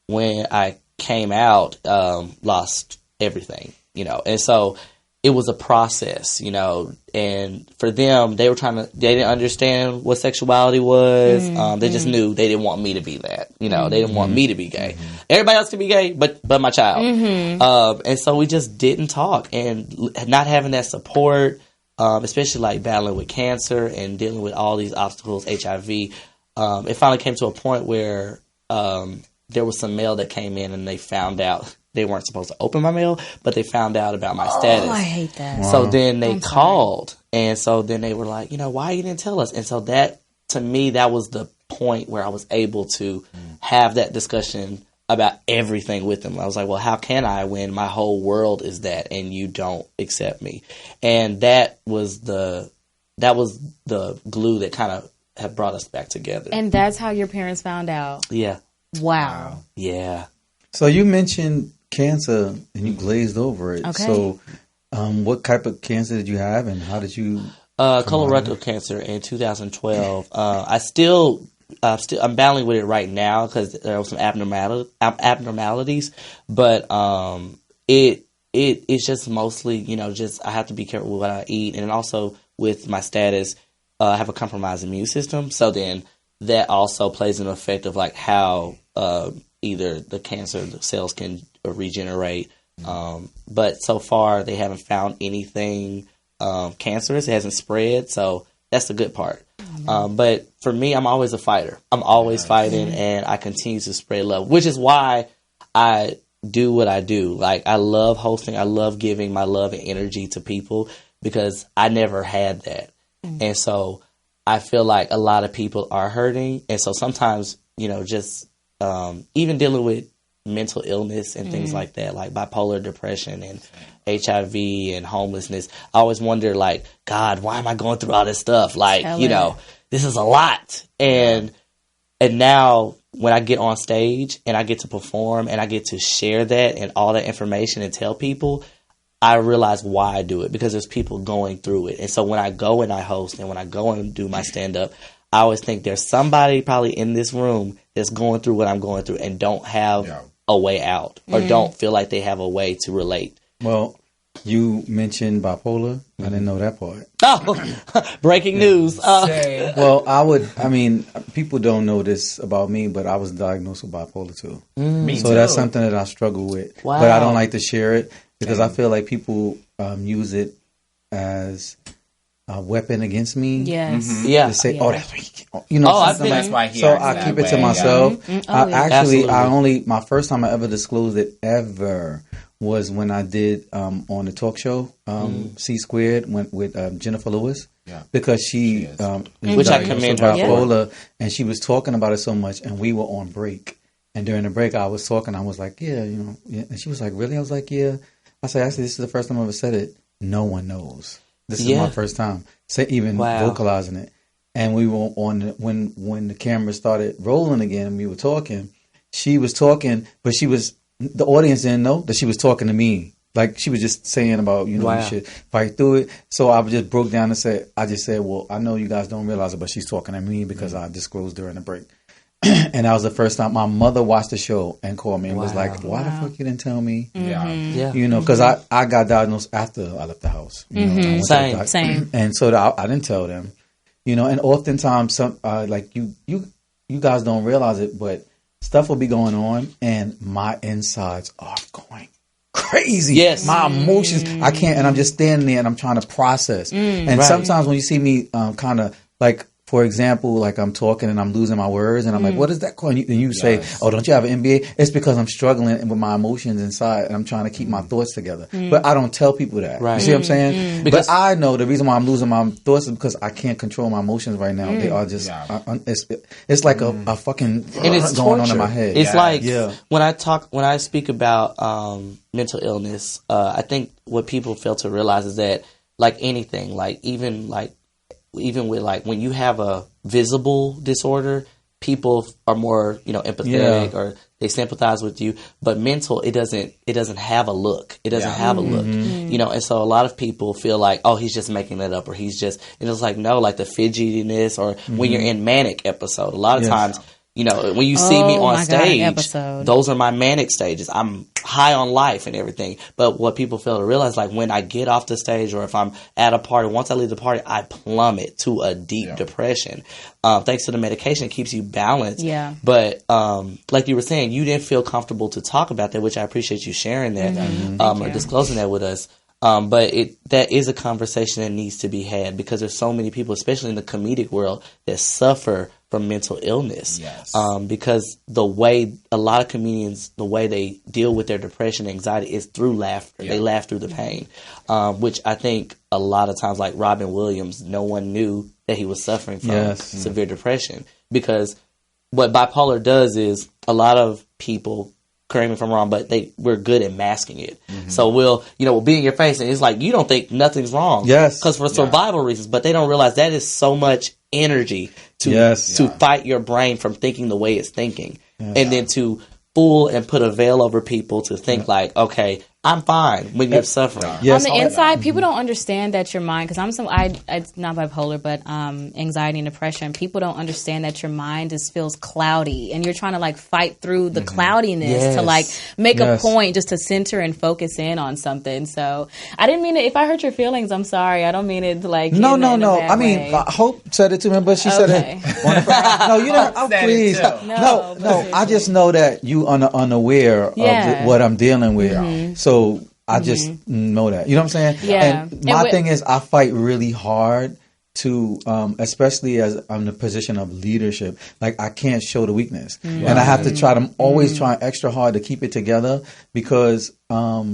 when I came out, lost everything, And so it was a process, And for them, they didn't understand what sexuality was. They just knew they didn't want me to be that, They didn't want me to be gay. Everybody else can be gay, but my child. And so we just didn't talk, and not having that support. Especially like battling with cancer and dealing with all these obstacles, HIV. It finally came to a point where there was some mail that came in and they found out they weren't supposed to open my mail, but they found out about my status. Oh, I hate that. Wow. So then they called, and so then they were like, why you didn't tell us? And so that, to me, that was the point where I was able to have that discussion about everything with them. I was like, well, how can I when my whole world is that and you don't accept me? And that was the glue that kind of have brought us back together. And that's how your parents found out. Yeah. Wow. Yeah. So you mentioned cancer and you glazed over it. Okay. So what type of cancer did you have and how did you... Colorectal cancer in 2012. I'm battling with it right now because there were some abnormalities, but it's just mostly, I have to be careful with what I eat, and also with my status, I have a compromised immune system, so then that also plays an effect of like how either the cancer cells can regenerate, but so far they haven't found anything cancerous. It hasn't spread, so that's the good part. But for me, I'm always a fighter. I'm always fighting, and I continue to spread love, which is why I do what I do. Like, I love hosting. I love giving my love and energy to people because I never had that. And so I feel like a lot of people are hurting. And so sometimes, just even dealing with mental illness and things like that, like bipolar depression and HIV and homelessness, I always wonder, like, God, why am I going through all this stuff? Like, this is a lot. And now when I get on stage and I get to perform and I get to share that and all that information and tell people, I realize why I do it, because there's people going through it. And so when I go and I host and when I go and do my stand-up, I always think there's somebody probably in this room that's going through what I'm going through and don't have a way out or don't feel like they have a way to relate. Well, you mentioned bipolar. I didn't know that part. Oh, breaking news. Well, people don't know this about me, but I was diagnosed with bipolar too. Me so too. That's something that I struggle with. Wow. But I don't like to share it because I feel like people use it as a weapon against me. Yes. Yeah. To say, that's why that's why he so acts I that keep it to way, myself. Absolutely. My first time I ever disclosed it ever was when I did on the talk show C Squared with Jennifer Lewis. Yeah. Because she which I commend her bipolar, and she was talking about it so much, and we were on break. And during the break, I was talking. I was like, and she was like, really? I was like, yeah. I said, actually, this is the first time I ever said it. No one knows. This is my first time vocalizing it. And we were on when the camera started rolling again and we were talking. She was talking, but the audience didn't know that she was talking to me. Like she was just saying about, you should fight through it. So I just broke down and said, well, I know you guys don't realize it, but she's talking to me because I disclosed during the break. And that was the first time my mother watched the show and called me and was like, why the fuck you didn't tell me? Yeah. Because I got diagnosed after I left the house. Same. And so I didn't tell them. And oftentimes some like you guys don't realize it, but stuff will be going on and my insides are going crazy. Yes. My emotions, I can't, and I'm just standing there and I'm trying to process. And sometimes when you see me kind of like, for example, like I'm talking and I'm losing my words and I'm like, what is that called? And you say, oh, don't you have an MBA? It's because I'm struggling with my emotions inside and I'm trying to keep my thoughts together. But I don't tell people that. Right. You see what I'm saying? Because but I know the reason why I'm losing my thoughts is because I can't control my emotions right now. They are just, it's like a fucking and it's going torture. on in my head. It's like when I speak about mental illness, I think what people fail to realize is that like anything, even with like when you have a visible disorder, people are more empathetic or they sympathize with you. But mental, it doesn't have a look. It doesn't have a look. And so a lot of people feel like, oh, he's just making that up, or he's just. And it's like no, like the fidgetiness, or when you're in manic episode. A lot of times, when you see me on stage, those are my manic stages. I'm high on life and everything. But what people fail to realize, like when I get off the stage or if I'm at a party, once I leave the party, I plummet to a deep depression. Thanks to the medication, it keeps you balanced. Yeah. But like you were saying, you didn't feel comfortable to talk about that, which I appreciate you sharing that or disclosing that with us. But that is a conversation that needs to be had because there's so many people, especially in the comedic world, that suffer from mental illness. Yes. Because the way a lot of comedians, the way they deal with their depression and anxiety is through laughter. They laugh through the pain, which I think a lot of times, like Robin Williams, no one knew that he was suffering from severe depression because what bipolar does is a lot of people, correct me if I'm wrong, but we're good at masking it. So we'll be in your face and it's like, you don't think nothing's wrong. Yes. Because for survival reasons, but they don't realize that is so much energy to fight your brain from thinking the way it's thinking. And then to fool and put a veil over people to think like, okay, I'm fine when you're suffering. Yes. On the inside, people don't understand that your mind, because it's not bipolar, but anxiety and depression. People don't understand that your mind just feels cloudy, and you're trying to like fight through the cloudiness to like make a point, just to center and focus in on something. So I didn't mean it. If I hurt your feelings, I'm sorry. I don't mean it to like no. I mean, Hope said it to me, but she said it. No, you know. Oh, please. No. I just know that you are unaware of what I'm dealing with. So I just know that. You know what I'm saying? Yeah. And my thing is I fight really hard to, especially as I'm in a position of leadership, like I can't show the weakness. And I have to try to always try extra hard to keep it together because I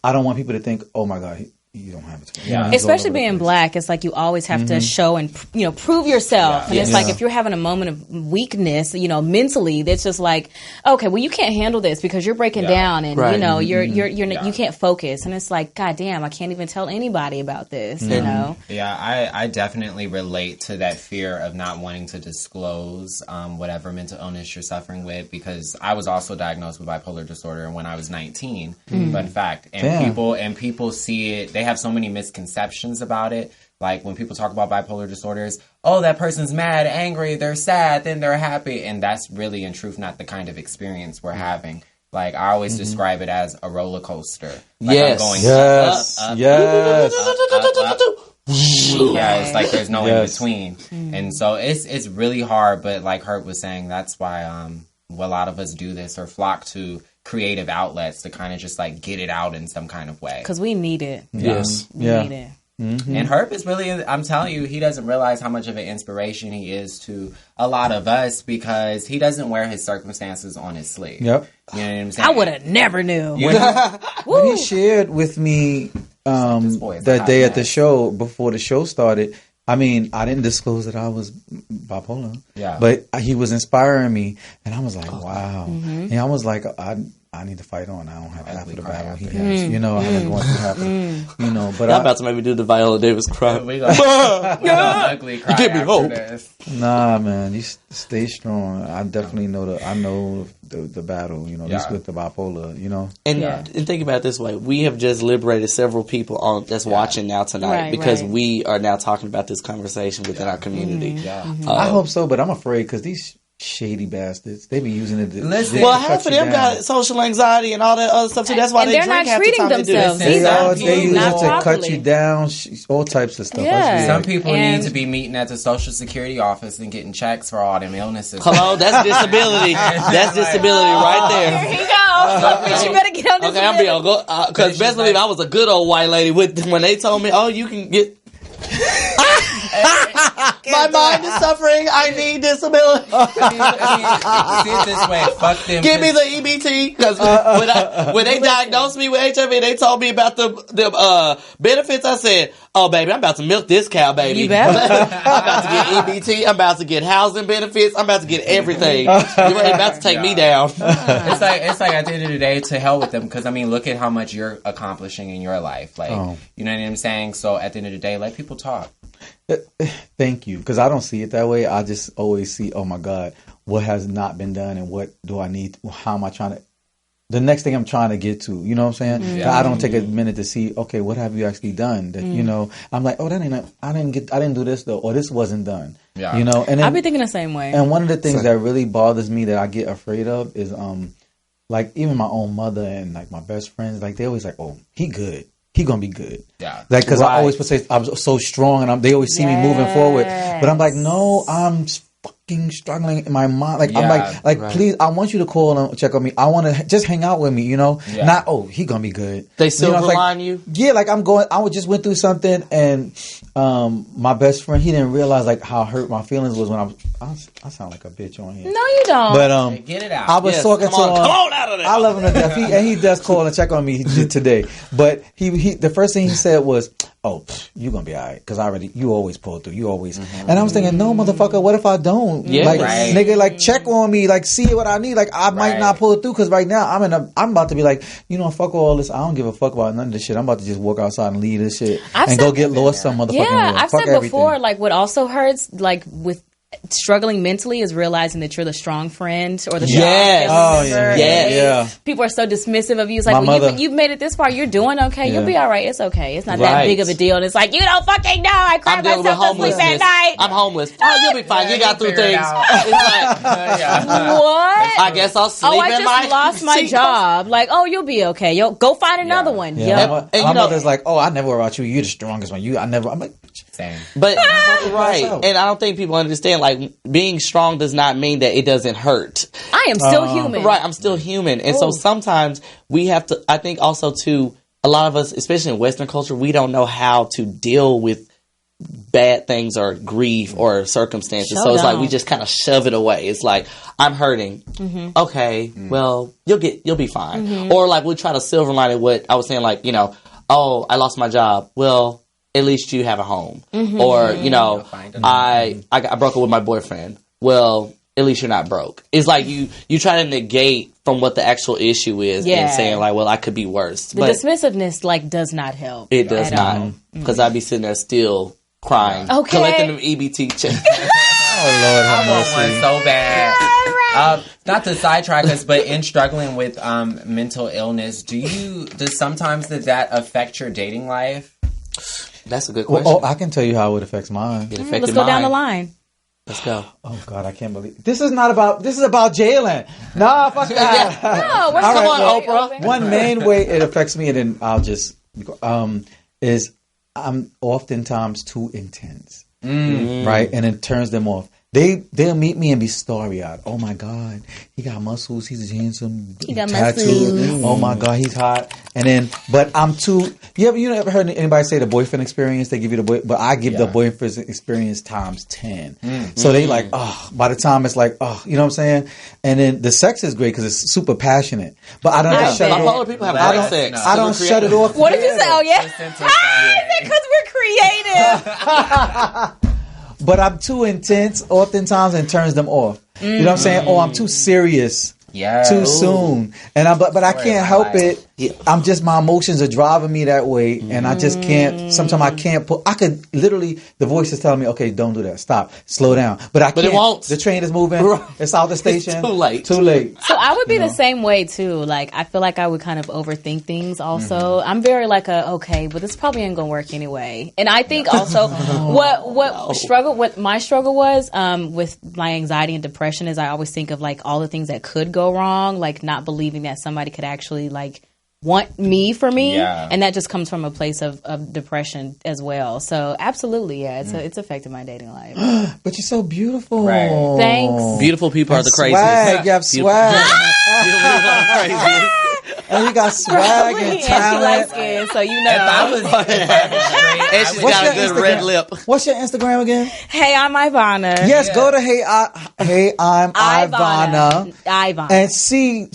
don't want people to think, oh my God, you don't have it. Yeah. Especially being black, it's like you always have to show and prove yourself. And it's like if you're having a moment of weakness, mentally, that's just like, okay, well, you can't handle this because you're breaking down, and you're you can't focus, and it's like, God damn, I can't even tell anybody about this. Yeah, I definitely relate to that fear of not wanting to disclose whatever mental illness you're suffering with, because I was also diagnosed with bipolar disorder when I was 19. Fun fact, and people see it. They have so many misconceptions about it. Like when people talk about bipolar disorders, oh, that person's mad, angry, they're sad, then they're happy. And that's really, in truth, not the kind of experience we're having. Like, I always describe it as a roller coaster. Like I'm going up. Yeah, it's like there's no in between. And so it's really hard. But like Herb was saying, that's why a lot of us do this or flock to creative outlets to kind of just like get it out in some kind of way. Because we need it. Yes. We need it. And Herb is really, I'm telling you, he doesn't realize how much of an inspiration he is to a lot of us, because he doesn't wear his circumstances on his sleeve. Yep. You know what I'm saying? I would have never knew. When he shared with me that day at the show, before the show started, I mean, I didn't disclose that I was bipolar. Yeah. But he was inspiring me, and I was like, wow. And I was like, I need to fight on. I don't have half of the battle he has. I haven't gone through half of the, but I'm about to maybe do the Viola Davis cry. We gonna ugly cry. Give me hope. Nah, man, you stay strong. I definitely know the battle, at least with the bipolar, And think about it this way. We have just liberated several people that's watching now tonight, because we are now talking about this conversation within our community. I hope so, but I'm afraid because these shady bastards, they be using it to half of them got social anxiety and all that other stuff too. That's why they drink half the time themselves. They use it to cut you down, all types of stuff. Some people need to be meeting at the Social Security office and getting checks for all them illnesses. Hello, that's disability. That's disability right there. Here you go. You better get on this. Okay, I'm being go because best believe I was a good old white lady when they told me, oh, you can get. My mind is suffering. I need disability. See it this way. Fuck them. Give me the EBT, because when they diagnosed me with HIV, they told me about the benefits. I said, "Oh, baby, I'm about to milk this cow, baby. You better. I'm about to get EBT. I'm about to get housing benefits. I'm about to get everything. You're about to take me down." It's like at the end of the day, to hell with them. Because I mean, look at how much you're accomplishing in your life. Like, you know what I'm saying? So at the end of the day, let people talk. Thank you, because I don't see it that way. I just always see, oh my God, what has not been done, and what do I need? How am I trying to? The next thing I'm trying to get to, you know what I'm saying? I don't take a minute to see, okay, what have you actually done? That I'm like, oh, I didn't do this though, or this wasn't done. Yeah. And then, I've been thinking the same way. And one of the things that really bothers me, that I get afraid of, is like even my own mother and like my best friends, like they always like, oh, he good. He gonna be good. Yeah. Like, cause I always say I'm so strong, and they always see me moving forward. But I'm like, no, I'm fucking struggling in my mind. Like, I'm like, please, I want you to call and check on me. I want to just hang out with me, Not, oh, he gonna be good. They silver line you? Yeah, like I just went through something, and my best friend, he didn't realize like how hurt my feelings was when I sound like a bitch on here. No, you don't. But get it out. I was talking to him. Come on out of there. I love him to death. He does call and check on me today. But he the first thing he said was, "Oh, you gonna be all right, because you always pull through. You always." And I was thinking, no, motherfucker, what if I don't? Yeah, like, nigga, like check on me, like see what I need. Like I might not pull through, because right now I'm about to be like, fuck all this. I don't give a fuck about none of this shit. I'm about to just walk outside and leave this shit and go get lost some motherfucking way. I've said before, like what also hurts, like with struggling mentally, is realizing that you're the strong friend or the strong family member. Yeah. People are so dismissive of you. It's like, you've made it this far. You're doing okay. You'll be all right. It's okay. It's not that big of a deal. And it's like, you don't fucking know. I cry myself to sleep at night. I'm homeless. Oh, you'll be fine. You got through things. It's like, what? I guess I'll sleep I just lost my job. Like, oh, you'll be okay. Go find another one. Yeah. My mother's like, oh, I never worry about you. You're the strongest one. I'm like, same. But and I don't think people understand, like, being strong does not mean that it doesn't hurt. I am still human. Right, I'm still human. And so sometimes we have to, I think also too, a lot of us, especially in Western culture, we don't know how to deal with bad things or grief or circumstances. So it's like we just kind of shove it away. It's like, I'm hurting. Okay, well, you'll be fine. Or like we'll try to silver line it, what I was saying, like, oh, I lost my job. Well, at least you have a home. Or, you know, I broke up with my boyfriend. Well, at least you're not broke. It's like you try to negate from what the actual issue is and saying like, well, I could be worse. The dismissiveness like does not help. It does not. Because I'd be sitting there still crying. Okay. Collecting them EBT checks. Oh, Lord, have I want mercy. one so bad. Not to sidetrack us, but in struggling with mental illness, does sometimes that affect your dating life? That's a good question. Well, I can tell you how it affects mine. It affected Let's go down the mine. line. Let's go. Oh God, I can't believe this is about Jaylin. Nah, fuck that. No, we're All come right, on, well, Oprah. One main way it affects me, and then I'll just is I'm oftentimes too intense, right, and it turns them off. They'll meet me and be starry-eyed. Oh my God, he got muscles. He's handsome. He got tattoos. muscles. Oh my God, he's hot. And then, but I'm too. You ever heard anybody say the boyfriend experience? They give you but I give the boyfriend experience times 10. So they like, by the time it's like, you know what I'm saying? And then the sex is great because it's super passionate. But I don't shut it off. Bipolar people have great sex. I don't shut it off. What did you say? Oh yeah, because we're creative. But I'm too intense oftentimes and turns them off. You know what I'm saying? Or I'm too serious too soon. And but I can't help it. I'm just, my emotions are driving me that way. And I just can't, sometimes I can't I could literally, the voice is telling me, okay, don't do that. Stop. Slow down. But I can't. It won't. The train is moving. It's out the station. It's too late. Too late. So I would be the same way too. Like I feel like I would kind of overthink things also. I'm very like okay, but this probably ain't gonna work anyway. And I think also what my struggle was with my anxiety and depression is I always think of like all the things that could go wrong, like not believing that somebody could actually like want me for me, and that just comes from a place of depression as well. So absolutely, it's affected my dating life. But you're so beautiful. Right. Thanks. Beautiful people are the craziest. Swag. You have swag. Beautiful people are the craziest. And you got swag and And she talent. light skin, so you know. If I was straight, And she's What's got a your good Instagram? red lip. What's your Instagram again? Hey, I'm Ivana. Yes, go to I'm Ivana. Ivana. And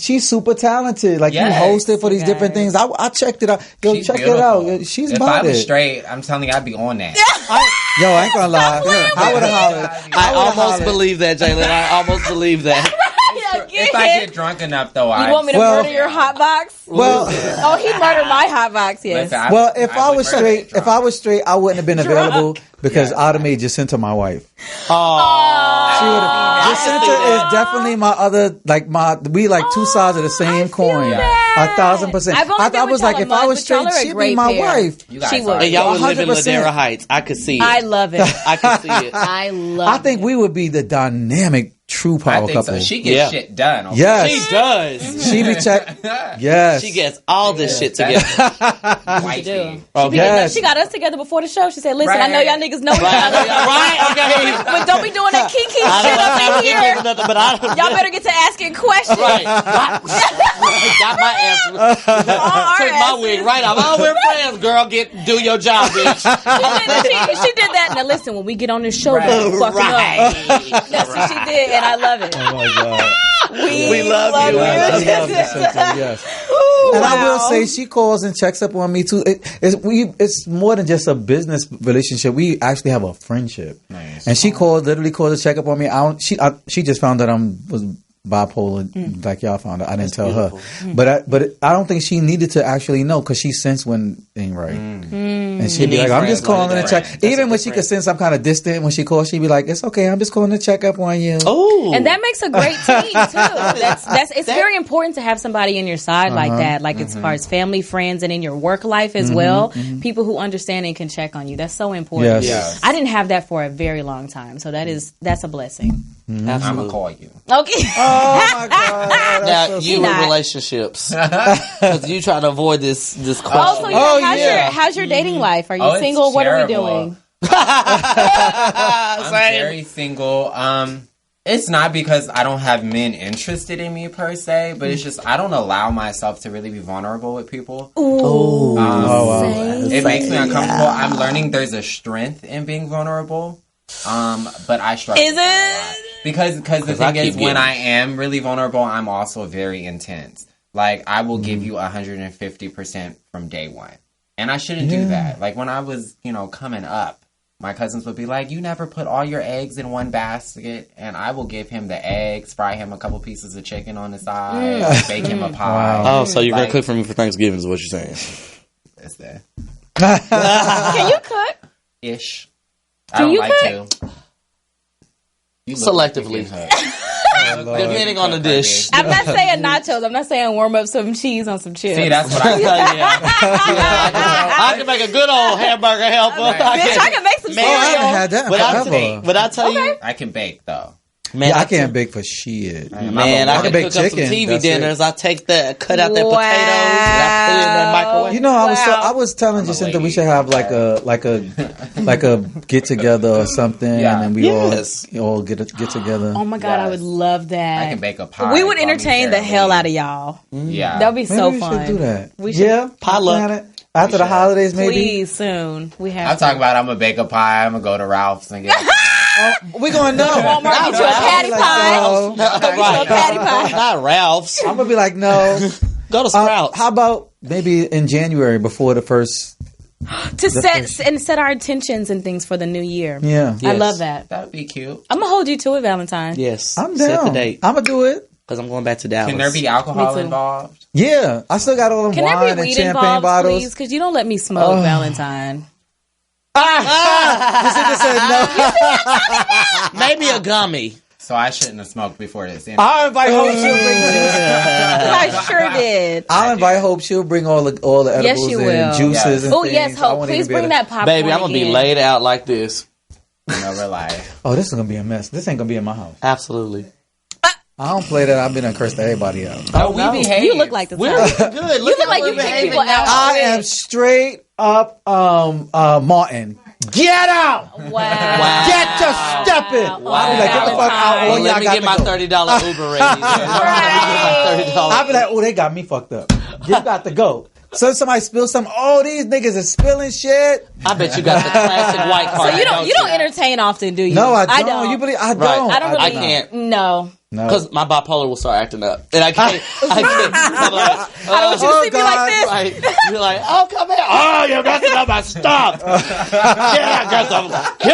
she's super talented. Like you hosted for these different things. I checked it out. Yo, She's check beautiful. it out. She's If about I was it. straight, I'm telling you, I'd be on that. I ain't gonna lie. I would have hollered. I almost believe that, Jaylin. I almost believe that. If I get drunk enough, though, you want me to murder your hot box? Well, Oh, he murdered my hot box. Yes. Listen, well, if I would was murder straight, drunk. if I was straight, I wouldn't have been available because I'd have made Jacinta my wife. Oh, She would have. Jacinta is definitely my other, we like two sides of the same coin. that. 1,000%. I've only been I with was like, y'all a if I month, was but y'all straight, are a she'd be great my pair. wife. You guys She are- would. and y'all would live in 100%. Ladera Heights. I could see it. I love it. I could see it. I love I think we would be the dynamic true I power think couple. so. She gets shit done. Okay? Yes. She does. She be check. Yes. She gets all this shit together. Wifey. do. Yes. She got us together before the show. She said, listen, I Right. know y'all niggas know each other. Right? Okay. But don't be doing that kiki I shit don't up in here. nothing, but I don't. Y'all better get to asking questions. Right. Got my answer. Take my wig right off. Oh, we're friends, girl. Do your job, bitch. She did that. Now listen, when we get on this show, Right. don't fuck Right. up. That's what she did, and I love it. Oh my God. We love you. I love Jacinta, yes. And I will say, she calls and checks up on me too. It's more than just a business relationship. We actually have a friendship. Nice. And she literally calls to check up on me. She just found out I was bipolar, like y'all found out. I didn't tell her, but I don't think she needed to actually know because she sensed when it ain't right, and she'd be like, "I'm just calling to check." Even when she could sense I'm kind of distant when she calls, she'd be like, "It's okay, I'm just calling to check up on you." Oh, And that makes a great team too. It's very important to have somebody in your side like that, like as far as family, friends, and in your work life as well. People who understand and can check on you. That's so important. Yes. I didn't have that for a very long time, so that's a blessing. I'm absolutely. gonna call you. Okay. Oh my God! Now you in not. relationships because you try to avoid this question. Also, how's your dating life? Are you Oh, it's single? What are we terrible. doing? I'm very single. It's not because I don't have men interested in me per se, but it's just I don't allow myself to really be vulnerable with people. Ooh. It makes me uncomfortable. I'm learning there's a strength in being vulnerable. But I struggle. Is with that a lot. it? Because the I thing is, keep when getting- I am really vulnerable, I'm also very intense. Like I will give you 150% from day one. And I shouldn't do that. Like, when I was, coming up, my cousins would be like, you never put all your eggs in one basket. And I will give him the eggs, fry him a couple pieces of chicken on the side, bake him a pie. Oh, so you're going to cook for me for Thanksgiving is what you're saying. That's that. Can you cook? Ish. I don't like to. Selectively. Depending on the dish. I'm not saying nachos. I'm not saying warm up some cheese on some chips. See, that's what I I can make a good old hamburger helper. Bitch, I can make some cereal. I haven't had that forever. But I tell you, I can bake though. Man, I can't bake for shit. Man, I can bake chicken. Up some TV dinners. I take that, cut out that potatoes, and I put it in that microwave. I was telling Jacinta we should have like a get together or something, and then we all get together. Oh my god, I would love that. I can bake a pie. We would entertain the hell out of y'all. Yeah, that'd be so maybe fun. We should do that. We should potluck after the holidays, maybe. Please, soon. We have. I'm talking about. I'm gonna bake a pie. I'm gonna go to Ralph's and get. We're going to Walmart, get you a patty pie. Not Ralph's. I'm going to be like, no. Go to Sprouts. How about maybe in January before the first... to set our intentions and things for the new year. Yeah. I love that. That would be cute. I'm going to hold you to it, VaLentine. Yes. I'm down. Set the date. I'm going to do it. Because I'm going back to Dallas. Can there be alcohol involved? Yeah. I still got all them wine and champagne bottles. Please? Because you don't let me smoke, VaLentine. Jacinta said no. Maybe a gummy. So I shouldn't have smoked before this. I'll invite Hope. She'll bring I sure did. I'll invite Hope. She'll bring all the edibles and juices and things. Yes, Hope. Please bring that popcorn. Baby, I'm going to be laid out like this. Never lie. Oh, this is going to be a mess. This ain't going to be in my house. Absolutely. I don't play that. I've been and cursed everybody out. Oh, we behave. You look like the We're good. You look like you kick people out. I am straight up Martin. Get out! Wow. Get to stepping! I'll be like, get the fuck out. Well, let me get my $30 Uber ready. I'll be like, oh, they got me fucked up. You got to go. So somebody spills something. Oh, these niggas are spilling shit. I bet you got the classic white card. So you don't entertain often, do you? No, I don't. You believe I don't. Right. I can't. No. Because my bipolar will start acting up. And I can't. I'm like, I don't want you to see me like this. Right. You're like, oh, come here. Oh, you're messing up my stuff. Get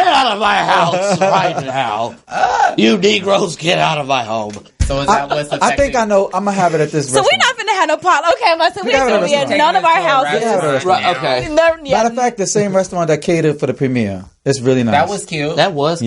out of my house right now. You Negroes, get out of my home. So is that what's affecting? I think I know. I'm going to have it at this restaurant. So we're not going to have no pot. Okay, I'm going to say we're going to be at none of our houses. Right, okay. Matter of fact, the same restaurant that catered for the premiere. It's really nice. That was cute.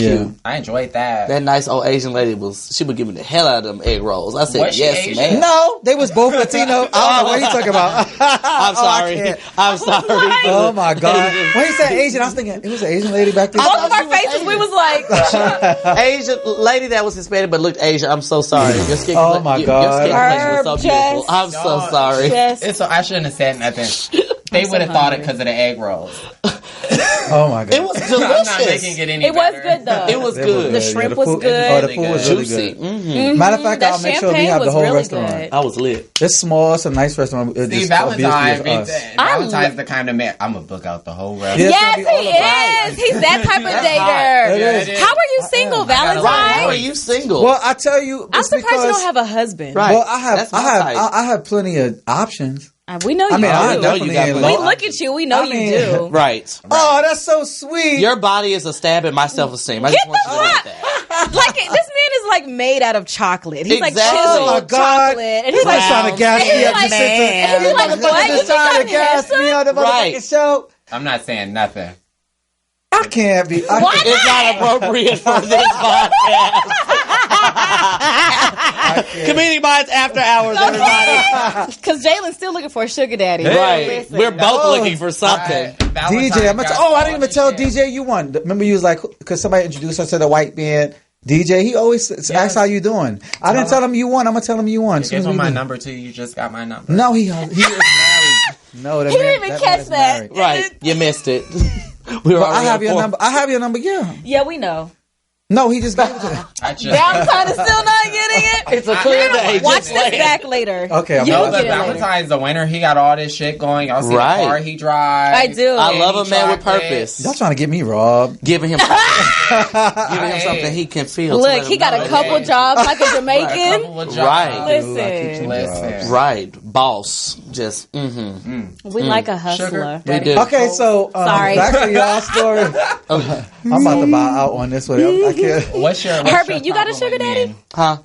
Cute. I enjoyed that. That nice old Asian lady she was giving the hell out of them egg rolls. I said, yes, ma'am. No, they was both Latino. I don't know what he's talking about. I'm sorry. I'm sorry. Oh my God. When he said Asian, I was thinking, it was an Asian lady back there. Both of our faces, we was like... Asian lady that was Hispanic but looked Asian. I'm so sorry. Oh my God. Your skin complexion was so beautiful. I'm so sorry. So I shouldn't have said nothing. They would have thought it because of the egg rolls. Oh my God. It was delicious. I'm not making it any better. Was good though. It was good. The shrimp was good. Oh, the food was really juicy. good. Mm-hmm. Matter of fact, I'll make sure we have the whole restaurant. Good. I was lit. It's small. It's a nice restaurant. See, VaLentine's the kind of man. I'm gonna book out the whole restaurant. Yes, he is. He's that type of dater. How are you single, VaLentine? How are you single? Well, I tell you, I'm surprised you don't have a husband. Right. Well, I have plenty of options. We know you do. I know you got. We look at you. We know you do. Right. Oh, that's so sweet. Your body is a stab at my self-esteem. I just want you to know that. Like this man is like made out of chocolate. He's like Exactly. chiseled Oh my God. chocolate, and He's like trying to gas me up. He's like, He's what? You trying to gas me on the motherfucking show. I'm not saying nothing. I can't be. It's not appropriate for this podcast. Comedic Mines After Hours, everybody. Because Jaylin's still looking for a sugar daddy. Right. Listen. We're both looking for something. DJ, I didn't even tell DJ you won. Remember, you was like, because somebody introduced us to the white man. DJ, he always asks how you doing. I didn't tell him you won. I'm gonna tell him you won. Give him my number too. You just got my number. No, he is married. No, he didn't even catch that. Right, you missed it. I have your number. I have your number. Yeah. Yeah, we know. No, he just gave it to me. VaLentine is still not getting it. It's a clear day. Watch this back later. Okay, I'm VaLentine's the winner. He got all this shit going. Y'all see the car he drives. I do. I love a man with purpose. Y'all trying to get me robbed? Giving him something he can feel. Look, he got a couple jobs like a Jamaican. Right. Listen. Right. boss. Just We like a hustler. we do. Okay, so Sorry. back to y'all story. I'm about to bow out on this one. I can't. What's your Herby, you got a sugar daddy? Huh?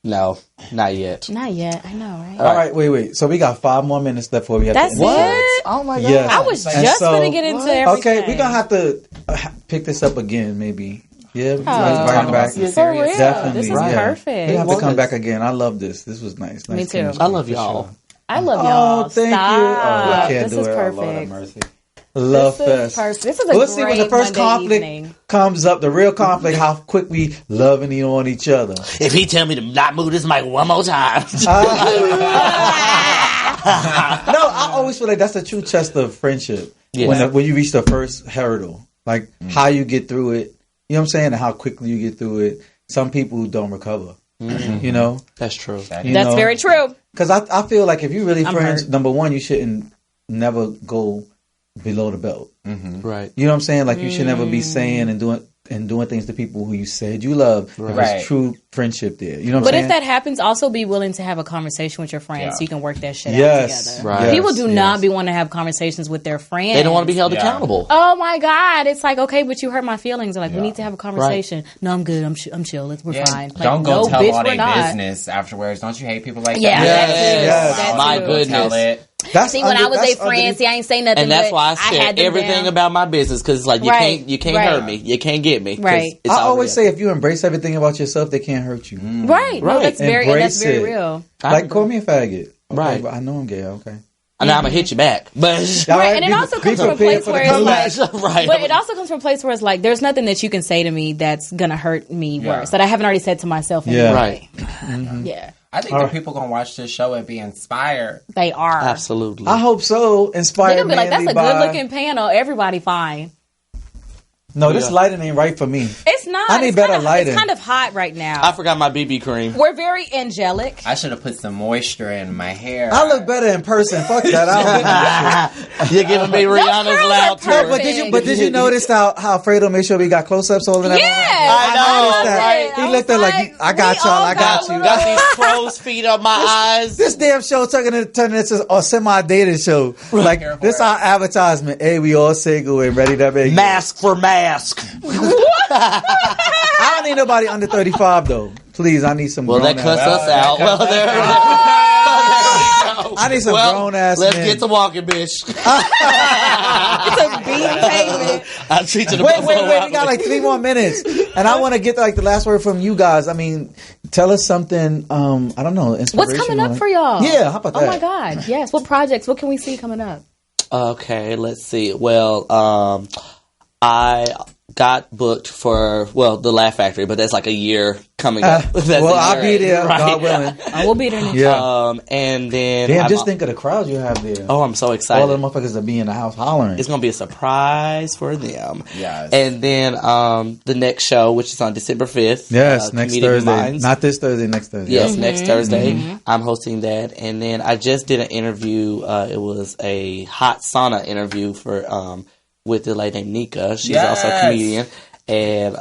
No, not yet. Not yet. I know, right? All right, wait. So we got 5 more minutes left before we have That's to end. it? Oh my god! Yes. I was And just so- going to get into everything. Okay, we're gonna have to pick this up again, maybe. Yeah, Oh. right back. For real. Definitely, This is yeah. perfect. We have to come Yes. back again. I love this. This was nice. Me Nice too. chemistry, I love for y'all. sure. I love y'all. Oh, thank you. Stop. Oh, I can't This do is it. Oh, Lord have perfect. mercy. Love This is fest. perfect. This is a Well, let's see when the great first Monday conflict evening. comes up. The real conflict, how quick we loving on each other. If he tell me to not move this mic one more time, No, I always feel like that's the true test of friendship. Yes. When you reach the first hurdle, like how you get through it. You know what I'm saying? And how quickly you get through it. Some people don't recover. You know, that's true. That's very true. Because I feel like if you really I'm friends, hurt. number one, you shouldn't never go below the belt. Right. You know what I'm saying? Like you should never be saying and doing things to people who you said you love. If Right. there's true friendship there. You know what But I'm if saying? that happens, also be willing to have a conversation with your friends Yeah. so you can work that shit out Yes. together. Right. People do not be wanting to have conversations with their friends. They don't want to be held Yeah. accountable. Oh my God! It's like, okay, but you hurt my feelings. They're like, we need to have a conversation. No, I'm good. I'm chill. We're fine. Like, Don't go no, tell bitch, all we're their not. business afterwards. Don't you hate people like Yeah, that? that Yes, too. yes. That My too. goodness. Tell it. That's See, when I was that's their friend, underneath- see, I ain't say nothing. And that's but why I share had them everything down. about my business because it's like Right, you can't right. hurt me, you can't get me. 'cause Right. it's I always already- say if you embrace everything about yourself, they can't hurt you. Right. No, Right. that's very Embrace very it. real. Like call me a faggot. Okay, Right. but I know I'm gay. Okay. and I'm gonna hit you back, but All Right, and it be- also be comes from a prepared place for the where it's comeback. like, right. but it also comes from a place where it's like, there's nothing that you can say to me that's gonna hurt me worse that I haven't already said to myself. Yeah. Anyway. right, Yeah, I think the people gonna watch this show and be inspired. they are. absolutely. I hope so. They're Inspired. gonna be like, that's mainly a by- good looking panel. Everybody fine. No, this lighting ain't right for me. It's not. I need it's better kinda, lighting. It's kind of hot right now. I forgot my BB cream. We're very angelic. I should have put some moisture in my hair. I look better in person. Fuck that. I don't You're giving me Rihanna's curls loud are tour. perfect. but did you notice how Fredo made sure we got close ups all of that? Yes, I know, noticed that. right? He looked at like, I got we y'all, all I got you. Got these crow's feet on my eyes. This damn show turning into a semi-dating show. Like, Here for this it. our advertisement. Hey, we all single and ready to make it. Mask for mask. I don't need nobody under 35, though. Please, I need some Well, that grown-ass. cuts us out. Well, there we go. I need some grown-ass Let's men. get to walking, bitch. it's a beat payment. I treat you to Wait, we got like 3 more minutes. And I want to get like the last word from you guys. I mean, tell us something, I don't know, inspirational. What's coming up for y'all? Yeah, how about that? Oh my God, yes. What projects? What can we see coming up? Okay, let's see. Well, I got booked for the Laugh Factory, but that's like a year coming up. That's Well, a I'll year. be there, Right. God willing. We'll be there next. Yeah. And then Damn, I'm- just think of the crowd you have there. Oh, I'm so excited. All of the motherfuckers that be in the house hollering. It's gonna be a surprise for them. Yes. And then the next show, which is on December 5th. Yes, next Comedic Thursday. Minds. Not this Thursday, next Thursday. Yes, next Thursday. I'm hosting that. And then I just did an interview. It was a hot sauna interview for with the lady named Nika. She's also a comedian. And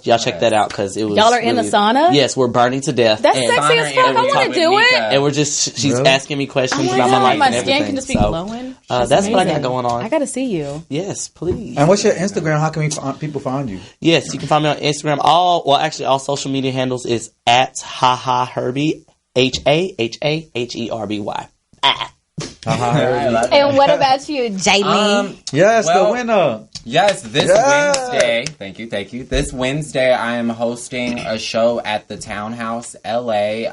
y'all check that out because it was. Y'all are in the sauna? Yes, we're burning to death. That's and, sexy as fuck. I want to do it. and we're just she's Really? asking me questions Oh my about my God, life my and skin everything. can just be So, glowing. that's what I got amazing. going on. I got to see you. Yes, please. And what's your Instagram? How can people find you? Yes, you can find me on Instagram. All social media handles is at Herby, HAHAHERBY. And what about you, Jaylin? Yes, Well, the winner. Yes, this Yeah. Wednesday. Thank you. This Wednesday, I am hosting a show at the Townhouse, LA.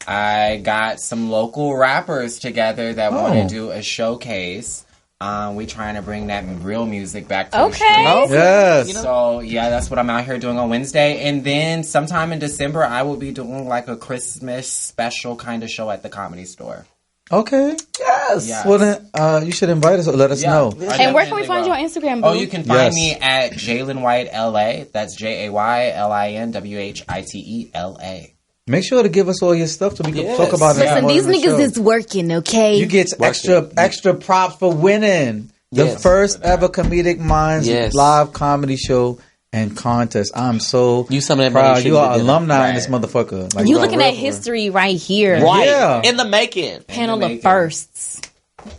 I got some local rappers together that want to do a showcase. We trying to bring that real music back to the Okay. streets. Yes. So yeah, that's what I'm out here doing on Wednesday, and then sometime in December, I will be doing like a Christmas special kind of show at the Comedy Store. Okay. Yes. Yeah. Well, then you should invite us or let us know. And where can we find you on Instagram, boo? Oh, you can find Yes. me at Jaylin White LA. That's JAYLINWHITELA. Make sure to give us all your stuff so we can Yes. talk about it. Listen, more these in the show. niggas is working, okay? You get extra props for winning the Yes. first ever Comedic Minds Yes. live comedy show. and contests. I'm so you some of that proud. You are alumni right. in this motherfucker. Like, you looking at history right here. Right. Yeah. In the making. Panel of firsts.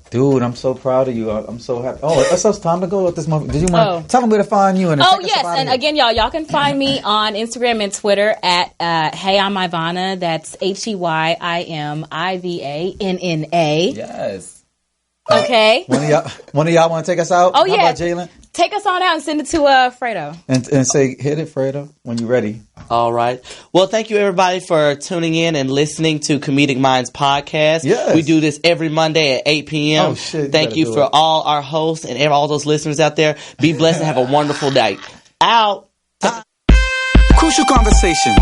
Dude, I'm so proud of you. I'm so happy. Oh, it's us time to go with this motherfucker. Did you want to tell them where to find you? And yes. And again, y'all can find me on Instagram and Twitter at Hey I'm Ivana. That's HeyImIvanna. Yes. Okay. One of y'all want to take us out? Oh, How about Jaylin? Take us on out and send it to Fredo. And say, hit it, Fredo, when you're ready. All right. Well, thank you, everybody, for tuning in and listening to Comedic Minds Podcast. Yes. We do this every Monday at 8 p.m. Oh, shit. Thank you for all our hosts and all those listeners out there. Be blessed and have a wonderful day. Out. Crucial conversations.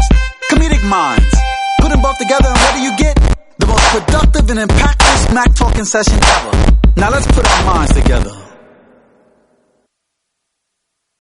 Comedic minds. Put them both together and what do you get? The most productive and impactful smack talking session ever. Now let's put our minds together.